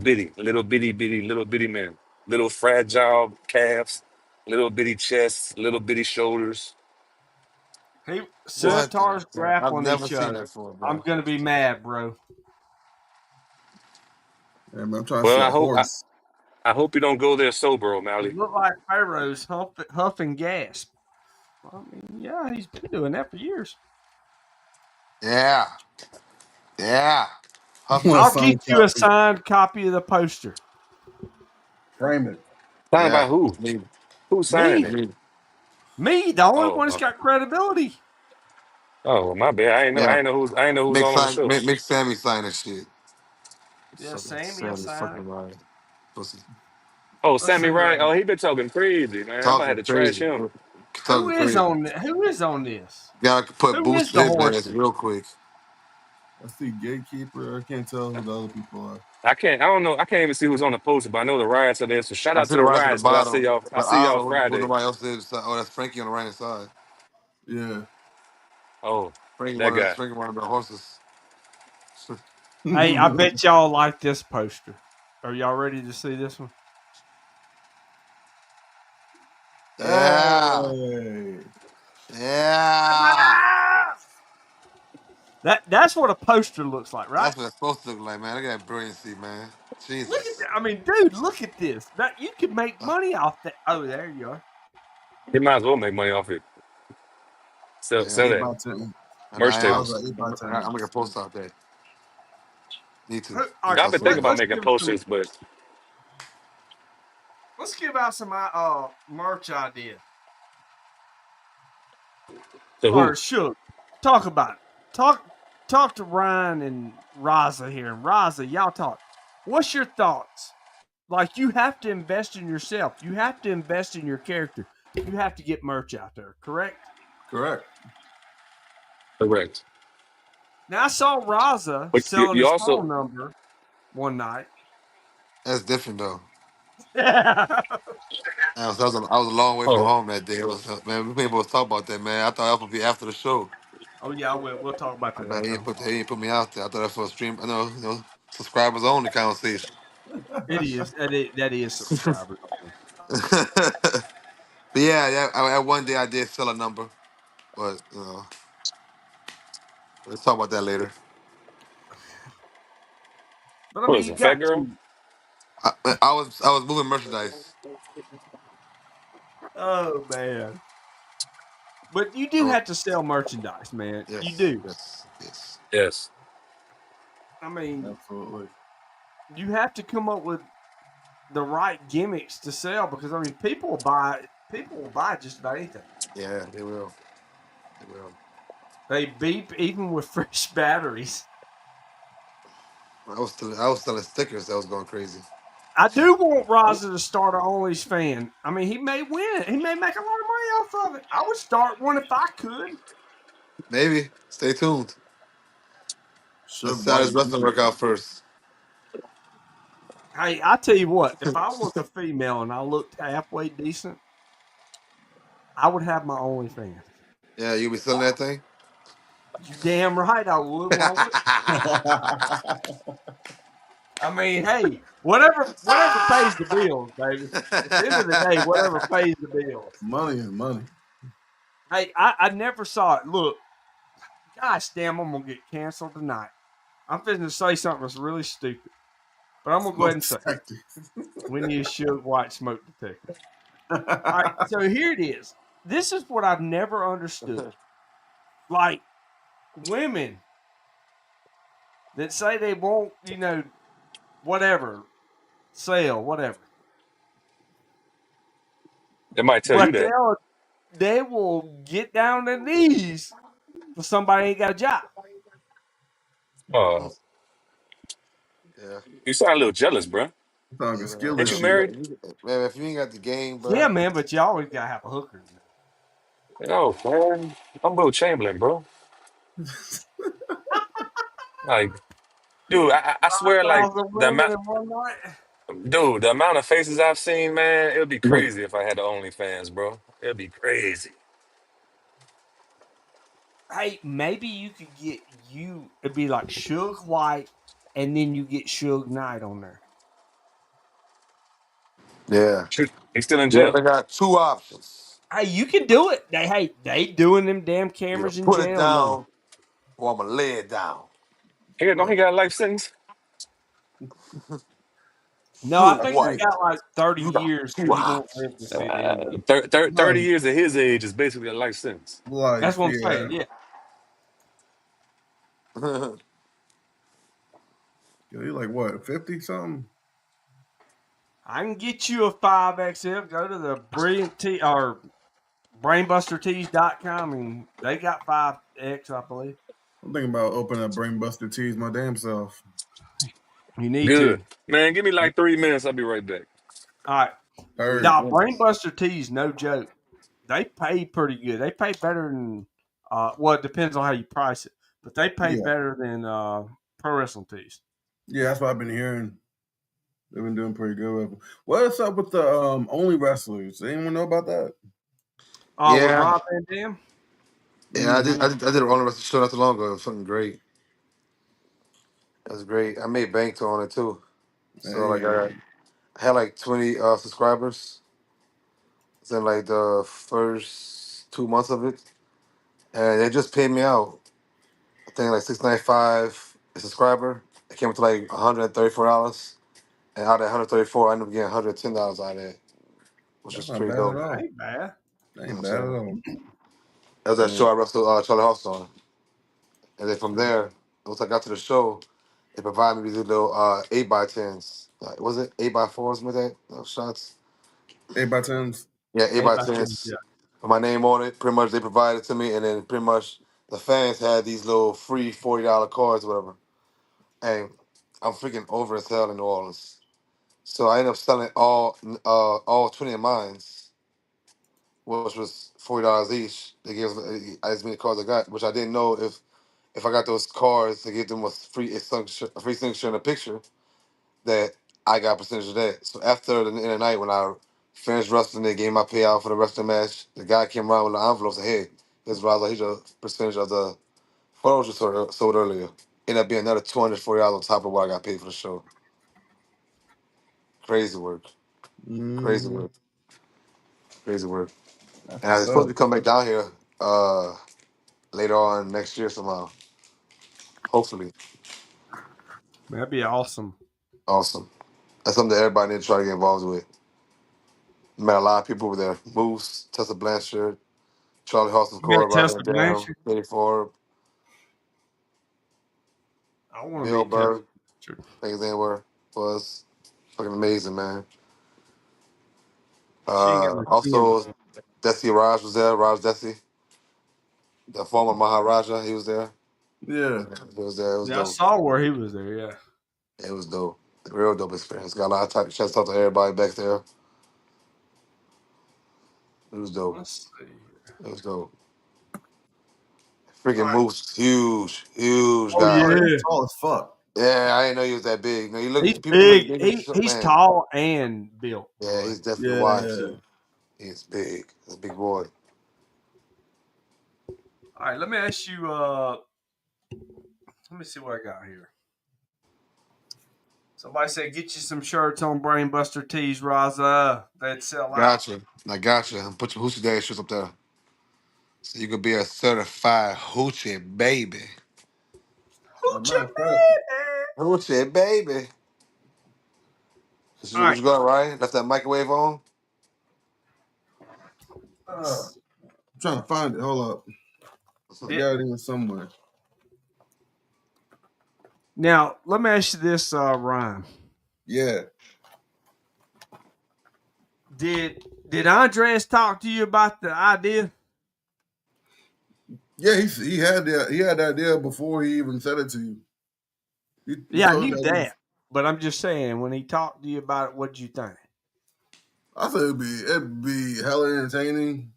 bitty men. Little fragile calves, little bitty chests, little bitty shoulders. What the Senators fuck? I've grappling never each seen other. that before, I'm bro. gonna be mad, bro. Yeah, man, I'm trying to Well, see a horse. I hope you don't go there sober, They O'Malley. look like pharaohs huff and gasp. I mean, yeah, he's been doing that for years. Yeah. Yeah. I Huff want and a I'll get signed you a copy. signed copy of the poster. Frame it. Signed by yeah. who? Me. Who's signing Me, it? Me. me, the only Oh, one that's got credibility. oh, my bad. Yeah. I ain't know who's all on the show. Make Sammy sign that shit. Yeah, Fucking Sammy will Sammy sign it. fucking right. Pussy. Oh, Let's Sammy see right Ryan. here. Oh, he been talking crazy, man. I'm gonna have Talking to trash crazy. him. Who Talking is crazy. on? Who is on this? Gotta put Who boost is to the his ass horseman? real quick. I see gatekeeper. I can't tell who the other people are. I don't know. I can't even see who's on the poster, but I know the riots are there. So shout I out see to the the rise at the riots because bottom, I but see I don't y'all know who Friday. nobody else is. Oh, that's Frankie on the right hand side. Yeah. Oh, that guy. Frankie one of the horses. Hey, I bet y'all like this poster. Are y'all ready to see this one? Yeah. Hey. Yeah. That's what a poster looks like, right? That's what it's supposed to look like, man. Look at that brilliancy, man. Look at Jesus. that. I mean, dude, look at this. That you could make Uh, money off that. Oh, there you are. He might as well make money off it. yeah. Sell Eight that by ten. And merch I am. Miles tables. are 8 by 10. I'm making a post out there. Need to. All Need right, to I've post been some thinking about let's making give some. posters, but Let's give out some merch ideas. to who? Or shook. Talk about it. Talk to Ryan and Raza here. And Raza, y'all talk. What's your thoughts? Like you have to invest in yourself. You have to invest in your character. You have to get merch out there, correct? Correct. Correct. Now I saw Raza But selling you his also phone number one night. That's different though. Yeah. I was a long way from oh home that day. It was man. We people was talking about that, man. I thought that would be after the show. Oh yeah, we'll talk about I that bet after. I'm he ain't put me out there. I thought that for a stream. I know, subscribers only conversation. It is that is subscribers only. But yeah. At one day I did sell a number, but let's talk about that later. But I what mean, is you it, fat got girl? to. I was moving merchandise. Oh man. But you do Oh, have to sell merchandise, man. You yes, do. yes, yes. Yes. I mean, Absolutely. you have to come up with the right gimmicks to sell because I mean, people will buy just about anything. Yeah, they will. They will. They beep even with fresh batteries. I was selling stickers. That was going crazy. I do want Raza to start an Only's fan. I mean, he may win. He may make a lot of money off of it. I would start one if I could. Maybe. Stay tuned. Let's Shook see how this White wrestling Beat. work out first. Hey, I tell you what, if I was a female and I looked halfway decent, I would have my OnlyFans. Yeah, you be selling that thing. You damn right I would. Why would I mean, hey, whatever pays the bills, baby. At the end of the day, whatever pays the bills. Money is money. Hey, I never saw it. Look, gosh damn, I'm gonna get canceled tonight. I'm fitting to say something that's really stupid, but I'm gonna go ahead Smoke and say it. detector. We need a Suge White smoke detector. All right, so here it is. This is what I've never understood. Like women that say they won't, whatever, sell, whatever, They might tell you but that. they will get down on their knees for somebody ain't got a job. Uh, Yeah, you sound a little jealous, bro. Talking yeah, skill Ain't and you man. shit. married? Man, if you ain't got the game, Yeah, bro. man, but you always gotta have a hooker. No, man. I'm Will Chamberlain, bro. Like, dude, I swear, like 5,000 the women amount, in one night. dude, the amount of faces I've seen, man, it would be crazy if I had the OnlyFans, bro. It'd be crazy. Hey, maybe you could it'd be like Suge White, and then you get Suge Knight on there. Yeah, Shoot, he's still in yeah. jail. They got two options: Hey, you can do it. They doing them damn either cameras in put it jail now. down or I'm gonna lay it down. Don't he got a life sentence? No, I Shoot, I think he White, think got like 30 you got years, two but he won't options. live to see the end of it. 30 like years at his age is basically a life sentence. That's life, what I'm yeah. saying. Yeah, Yo, you like what, 50 something? I can get you a 5XL. Go to the Brilliant T or brainbustertees.com and they got 5X, I believe. I'm thinking about opening up Brainbuster Tees my damn self. You need Good. to. Man, give me like 3 minutes. I'll be right back. All right. Heard. Now, Brainbuster Tees, no joke. They pay pretty good. They pay better than, well, it depends on how you price it, but they pay Yeah. better than Pro Wrestling Tees. Yeah, that's what I've been hearing. They've been doing pretty good with them. What's up with the only wrestlers? Anyone know about that? With yeah, Rob Van Dam? yeah. Mm-hmm. I did it on the rest of the show not too long ago. It was something great. It was great. I made bank on it too. So like Hey, I had like 20 subscribers. It's in like the first 2 months of it, and they just paid me out. I think like $6.95 a subscriber. It came up to like $134, and out of that 134, I ended up getting $110 out of it, which that's was not pretty bad at dope. That all. ain't bad. That You know ain't what I'm bad at saying? all. That was that Yeah. show I wrestled Charlie Hoss on, and then from there, once I got to the show, they provided me these little 8x10s. Like, was it 8x4s, something like that? Those shots. 8x10s. Yeah, eight Ain't by about to, tens yeah. with my name on it. Pretty much they provided to me, and then pretty much the fans had these little free $40 cards, or whatever. And I'm freaking over as hell in New Orleans, so I ended up selling all 20 of mines, which was $40 each. They gave us as many cards I got, which I didn't know if I got those cards to give them a free signature and a picture that I got a percentage of that. So after the end of the night, when I finished wrestling, they gave my payout for the wrestling match. The guy came around with the envelope and said, "Hey, this is Roz, here's your percentage of the photos you sold earlier." Ended up being another $240 on top of what I got paid for the show. Crazy work, crazy Mm-hmm. work, crazy work. That's And I'm what's supposed up. to be coming back down here later on next year somehow. Hopefully, That'd be awesome. awesome. That's something that everybody needs to try to get involved with. Met a lot of people over there. Moose, Tessa Blanchard, Charlie Hoss, of You met course, Rob Tessa Van Dam, Blanchard? Eddie Ford, I want to Bill meet Tessa Burr, Blanchard. I think his name was fucking amazing, man. She ain't got no chin. Also, Desi Raj was there. Raj Desi, the former Maharaja, he was there. Yeah. He was there. It was Yeah, I dope. saw where he was there. Yeah. It was dope. Real dope experience. Got a lot of time, chance to talk to everybody back there. It was dope. Let's see. It was dope. All Freaking right. Moose, huge, huge Oh guy. Oh, he's yeah. tall as fuck. Yeah, I didn't know he was that big. No, you look He's people look big. big as He's man. tall and built, Yeah, boy. he's definitely wide Yeah. too. He's big. He's a big boy. All right, let me ask you. Let me see what I got here. Somebody said, "Get you some shirts on Brainbuster Tees, Raza. They'd sell out." Gotcha. I gotcha. Put your hoochie daddy shoes up there. So you could be a certified hoochie baby. Hoochie Matter of fact, baby. Hoochie baby. All What right. you got, Ryan? Left that microwave on? I'm trying to find it. Hold up. I Did, got it in somewhere. now, let me ask you this, Ryan. Yeah. Did Andres talk to you about the idea? Yeah, he had the idea before he even said it to you. He Yeah, I told knew you that. that, but I'm just saying, when he talked to you about it, what'd you think? I said it'd be hella entertaining,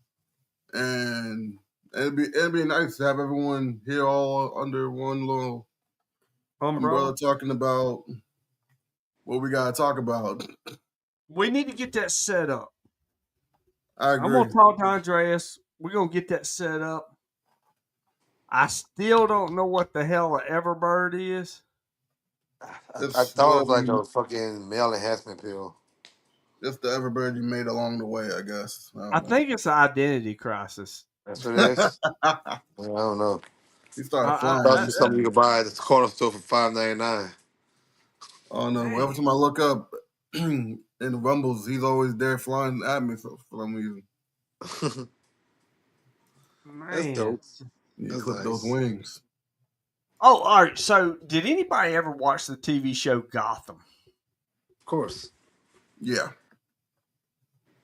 and it'd be nice to have everyone here all under one little Umbrella. umbrella talking about what we gotta talk about. We need to get that set up. I I'm gonna agree. talk to Andreas. We're gonna get that set up. I still don't know what the hell an Everbird is. I It's thought it well, was like a fucking male enhancement pill. it's the Everbird you made along the way, I guess. I I don't know. think it's an identity crisis. That's what it is. Yeah, I don't know. He I, started I, Thought flying. it was something you could buy at the corner store for $5.99. I don't know. Every Dang, time I look up in the rumbles, he's always there flying at me for some reason. That's man. dope. You That's clip those nice. wings. Oh, all right. So, did anybody ever watch the TV show Gotham? Of course. Yeah.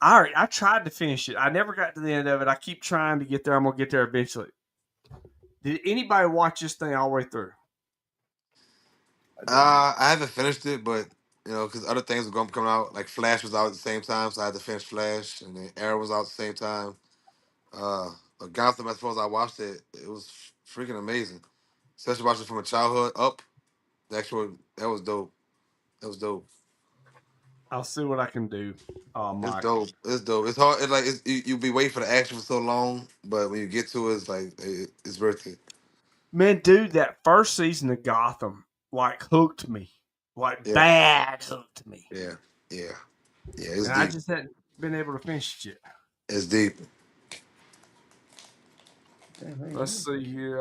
All right, I tried to finish it. I never got to the end of it. I keep trying to get there. I'm gonna get there eventually. Did anybody watch this thing all the way through? I didn't. I haven't finished it, but because other things were going to come out. Like Flash was out at the same time, so I had to finish Flash, and then Arrow was out at the same time. But Gotham, as far as I watched it, it was freaking amazing. Especially watching from a childhood up. That was dope. That was dope. I'll see what I can do, It's Mike. dope. It's dope. It's hard. You be waiting for the action for so long, but when you get to it, it's worth it. Man, dude, that first season of Gotham like hooked me, like Yeah, bad hooked me, yeah, yeah, yeah. It's and I deep. just hadn't been able to finish it yet. It's deep. Let's see here.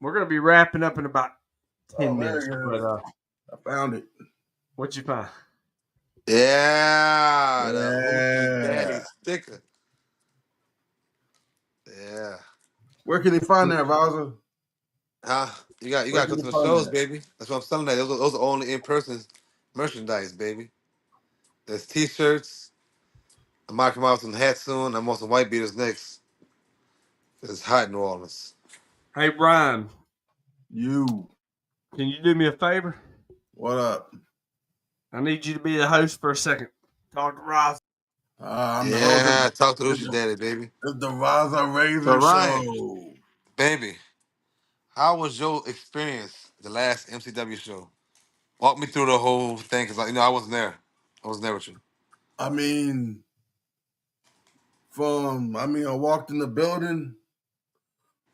We're gonna be wrapping up in about Oh, 10 minutes, there it but is. I found it. what you find? Yeah, the hoochie daddy Yeah. sticker. Yeah. Where can he find that, Raza? Huh? You Where got to can go he to the find shows, that? baby. That's what I'm selling. Those are only in person merchandise, baby. There's T-shirts. I'm knocking out some hats soon. I'm on some white beaters next. It's hot in New Orleans. Hey, Brian, You. can you do me a favor? What up? I need you to be the host for a second. Talk to Ross. I'm the host. Yeah, talk to the It's hoochie the, daddy, baby. it's the Raza So Razor Ryan, Show. baby, how was your experience the last MCW show? Walk me through the whole thing, cause I wasn't there. I wasn't there with you. I mean, I walked in the building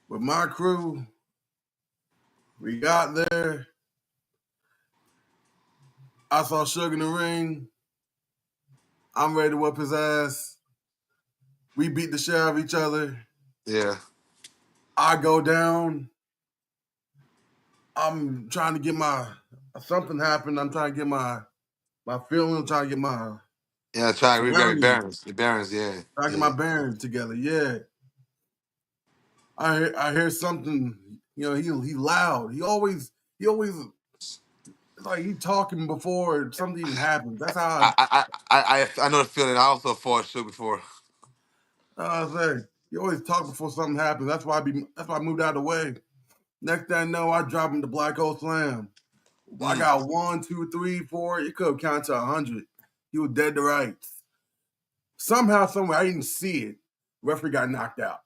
with my crew. We got there. I saw Sugar in the ring. I'm ready to whip his ass. We beat the shit out of each other. Yeah, I go down. I'm trying to get something happened. I'm trying to get my feeling, trying to get my yeah. Try to regrab your surroundings, bearings. Your bearings, yeah, trying to get my yeah. bearings together. Yeah. I hear something, he loud. He always it's like he talking before something even happens. That's how I know the feeling. I also fought show before. I say he always talk before something happens. That's why I moved out of the way. Next thing I know, I drop him the black hole slam. I Mm. got 1, 2, 3, 4. You could have counted to 100. He was dead to rights. Somehow, somewhere, I didn't see it. Referee got knocked out.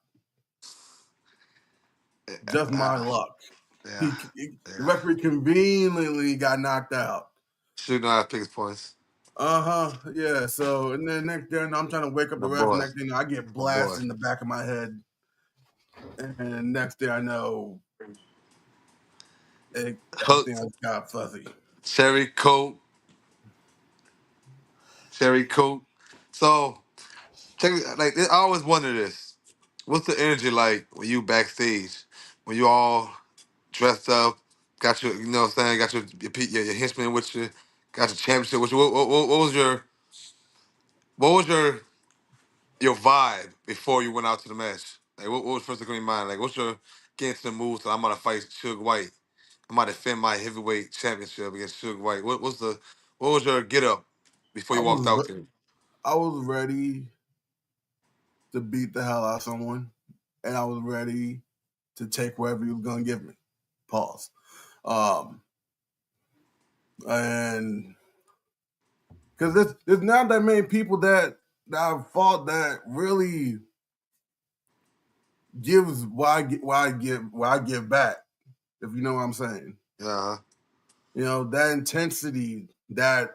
Just my Ah, luck. Yeah. The Yeah. referee conveniently got knocked out. Shooting out of pick points. Yeah. So and then next day, I'm trying to wake up My the ref. boy. Next thing I get My boy. blasted in the back of my head, and next thing I know, everything Hooked. else got fuzzy. Cherry coat. Cherry coat. So check it. Like I always wonder this. What's the energy like when you backstage? When you all dressed up, got your, you know what I'm saying, got your henchmen with you, got your championship with you. What was your vibe before you went out to the match? Like what was first thing in your mind? Like what's your getting to the move? So I'm gonna fight Suge White. I'm gonna defend my heavyweight championship against Suge White. What was your get up before I you walked was out re- there? I was ready to beat the hell out of someone, and I was ready to take whatever you was gonna give me. Pause. Um, and because there's not that many people that I've fought that really gives why I give back. If you know what I'm saying, Yeah, that intensity, that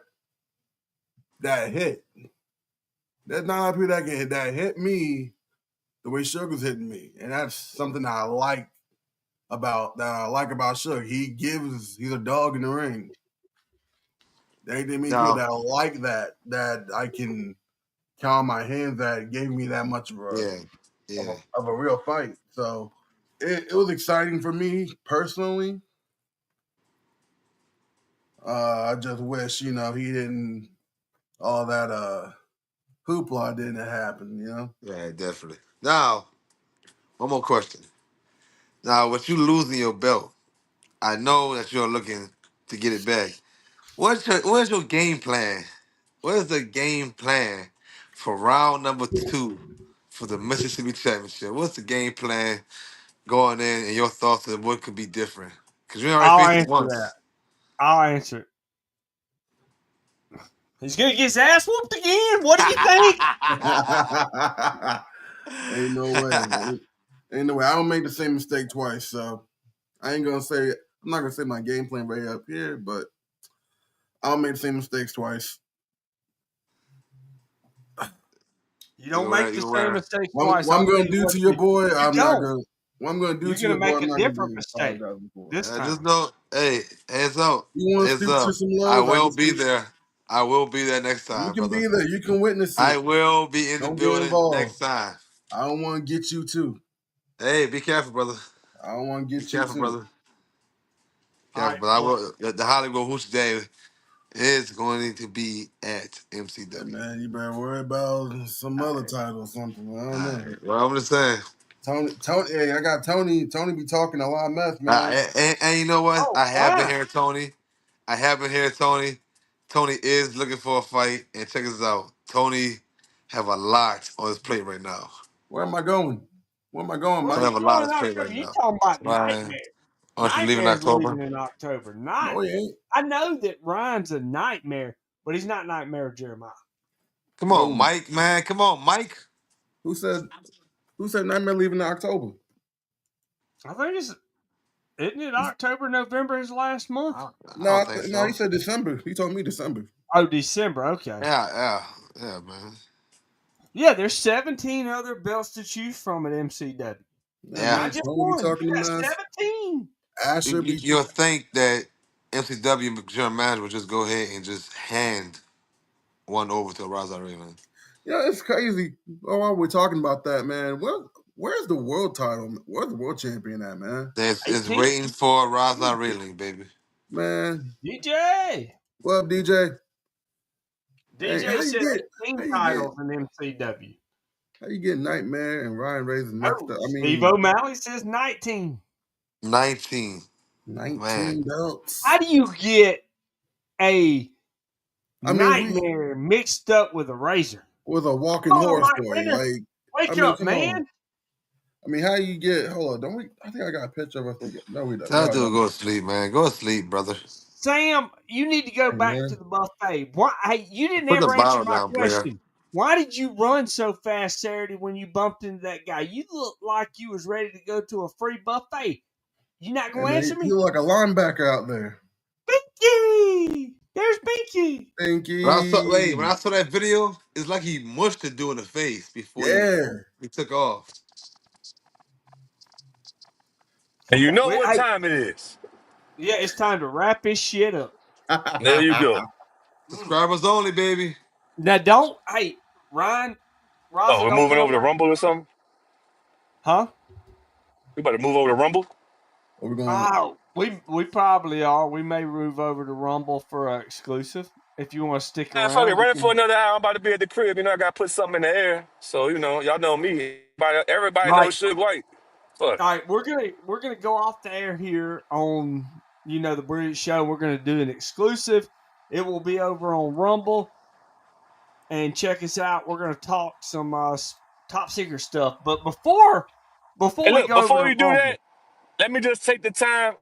hit. There's not a lot of people that hit me the way Sugar's hitting me, and that's something that I like about Sugar. He's a dog in the ring. There ain't that many people no, that like that I can count on my hands that gave me that much yeah, yeah. of a real fight. So it was exciting for me personally. I just wish he didn't all that hoopla didn't happen. Yeah, definitely. Now, one more question. Now, with you losing your belt, I know that you're looking to get it back. What's your game plan? What is the game plan for round number 2 for the Mississippi Championship? What's the game plan going in and your thoughts of what could be different? Because we already I'll faced it answer that. once. I'll answer it. He's gonna get his ass whooped again. What do you think? Ain't no way. Ain't no way. I don't make the same mistake twice, so I ain't gonna say. I'm not gonna say my game plan right up here, but I don't make the same mistakes twice. You You don't know make what? the You know same what? mistake What twice. I'm I'll tell gonna you do what to your boy, you I'm not don't. gonna. What I'm gonna do You're to gonna your boy, make I'm a not different gonna mistake apologize for. this I just time. know, hey, hands up. You want to Hands stoop to up. some I lows? I will can be stoop. there. I will be there next You time, can brother. be there. You can witness I it. will be in the Don't get building involved. next time. I don't want to get you too. Hey, be careful, brother. I don't want to Be get you careful, too. brother. All Careful, right. but I Well, will. The Hollywood Hooch Day is going to be at Hey MCW. man, you better worry about some All other right. title or something. I don't All know. right. Well, I'm just saying. Tony. Hey, I got Tony. Tony be talking a lot of mess, man. And you know what? oh, I have been fine. hearing Tony. I have been hearing Tony. Tony is looking for a fight. And check this out. Tony have a lot on his plate right now. Where am I going? Where am I going, Where Tony you Mike? have a lot going on in his plate October? right You now. talking about Ryan, Nightmare? aren't you leaving in Nightmare's October? leaving in October. No, he ain't. I know that Ryan's a nightmare, but he's not Nightmare Jeremiah. Come on, No. Mike, man. Come on, Mike. Who said? Who said Nightmare leaving in October? I think isn't it October, November his last month? I No, don't think no. He so. said December. He told me December. Oh, December. Okay. Yeah, man. Yeah, there's 17 other belts to choose from at MCW. Yeah, Yeah. Not man. just Tony be one. You talking to got mess. 17. Asher be. You'll think that MCW and general manager would just go ahead and just hand one over to Raza Raymond. Yeah, it's crazy. Oh, while we're talking about that, man. Where's the world title? Where's the world champion at, man? It's 18. waiting for Raza Railing, baby. Man, DJ. what up, DJ? Hey, DJ said how 18 you get titles in MCW. how you get Nightmare and Ryan Razor mixed Oh, up? I Steve mean, O'Malley says 19. 19. Man. 19 belts. How do you get a I mean, we nightmare mixed up with a razor? was a Come walking on, horse Mike for you. Renner. Like, I Wake mean, up, come on. man. I mean, how you get? Hold on, don't we? I think I got a picture of us together. No, we don't. Tell No, that I dude don't. go to sleep, man. Go to sleep, brother. Sam, you need to go Hey, back to man. the buffet. Why? Hey, you didn't Put the ever answer bottle my down, player. question. Why did you run so fast Saturday when you bumped into that guy? You looked like you was ready to go to a free buffet. You not And gonna then answer me? you look like a linebacker out there. Binky! There's Binky. Pinky. When I saw that video, it's like he mushed the dude in the face before Yeah. he took off. And you know Wait, what time it is. yeah, it's time to wrap this shit up. There you go. Subscribers only, baby. Now don't Ryan, Oh, Raza, we're don't moving go over to away. Rumble or something? Huh? We better move over to Rumble. We're going. Oh, we probably are. We may move over to Rumble for an exclusive. If you want to stick Man, fuck it, around, we running for can. another hour. I'm about to be at the crib. You know, I got to put something in the air. So, you know, y'all know me. Everybody Right. knows Suge White. Fuck. All right, we're gonna go off the air here on the Brilliant Show. We're gonna do an exclusive. It will be over on Rumble, and check us out. We're gonna talk some top secret stuff. But before Hey, we look, go over before to you do Rumble, that, let me just take the time.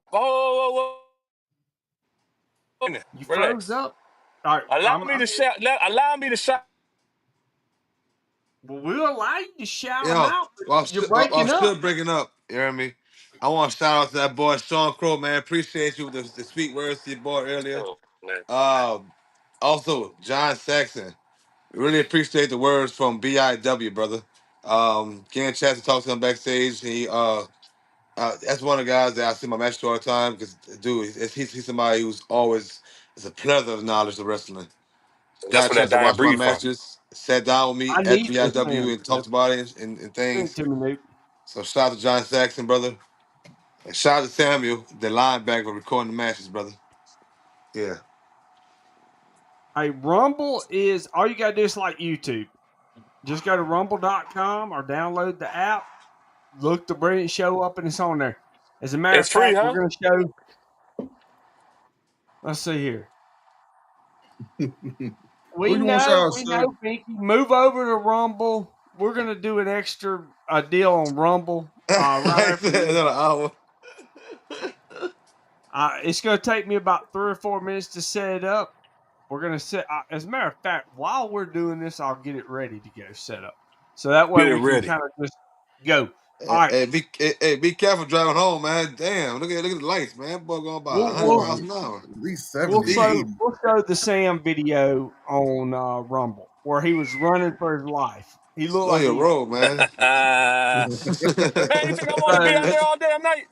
you froze Relax. up. All right, Allow me to shout. Allow me to shout. we'll allow you to shout them Yo, out. But while you're while breaking up. still breaking up, you hear me? I want to shout out to that boy Sean Crow, man. Appreciate you with the sweet words to your boy earlier. Oh, man. Also, John Saxon. Really appreciate the words from BIW, brother. Getting a chance to talk to him backstage. That's one of the guys that I see my match to all the time because, dude, he's somebody who's always it's a plethora of knowledge of wrestling. That's Got a where that chance to dying watch my breed from. matches, sat down with me I at need this BIW damn and clip. talked about it and Send it things. to me, Nate. So shout out to John Saxon, brother. And shout out to Samuel, the linebacker, for recording the matches, brother. Yeah. Hey, Rumble is all you gotta do is like YouTube. Just go to rumble.com or download the app. Look the Brilliant Show up and it's on there. As a matter It's of free, fact, huh? we're gonna show. Let's see here. Who you want to shout out, We Suge? know, Pinky. Move over to Rumble. We're gonna do an extra deal on Rumble right I after said this. another hour. It's gonna take me about 3 or 4 minutes to set it up. We're gonna set. As a matter of fact, while we're doing this, I'll get it ready to go set up, so that way Get it we can ready. kind of just go. All right, Be careful driving home, man. Damn, look at the lights, man. Boy going about we'll 100 we'll miles Oh, an hour. at least we'll 70, show 80. we'll show the Sam video on Rumble where he was running for his life. He looked Slow like your he. roll, man. Man, you think I want to be out So, there all damn night?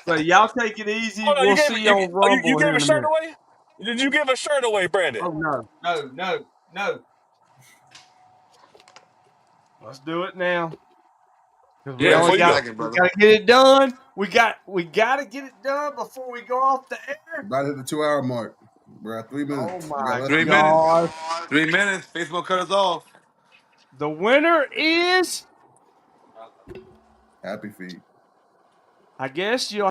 so y'all take it easy. Hold on, We'll see you on you Rumble gave here a in a shirt minute. away? Did you give a shirt away, Brandon? Oh no! Let's do it now. Because we Yeah, only before you got go. Second, we brother. got to get it done. We got to get it done before we go off the air. About to hit the 2-hour mark. We're at 3 minutes. Oh We got my less 3 than 3 minutes. minutes. God! 3 minutes. Facebook cut us off. The winner is, Happy feet. I guess you.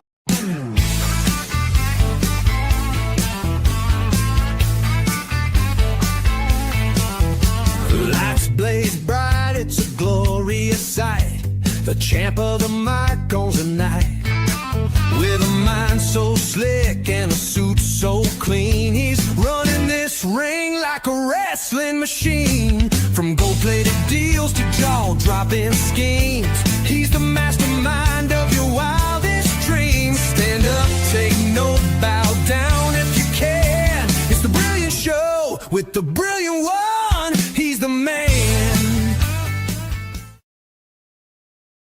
Lights blaze bright, it's a glorious sight. The champ of the mic owns the night. With a mind so slick and a suit so clean, he's running this ring like a wrestling machine. From gold-plated deals to jaw-dropping schemes.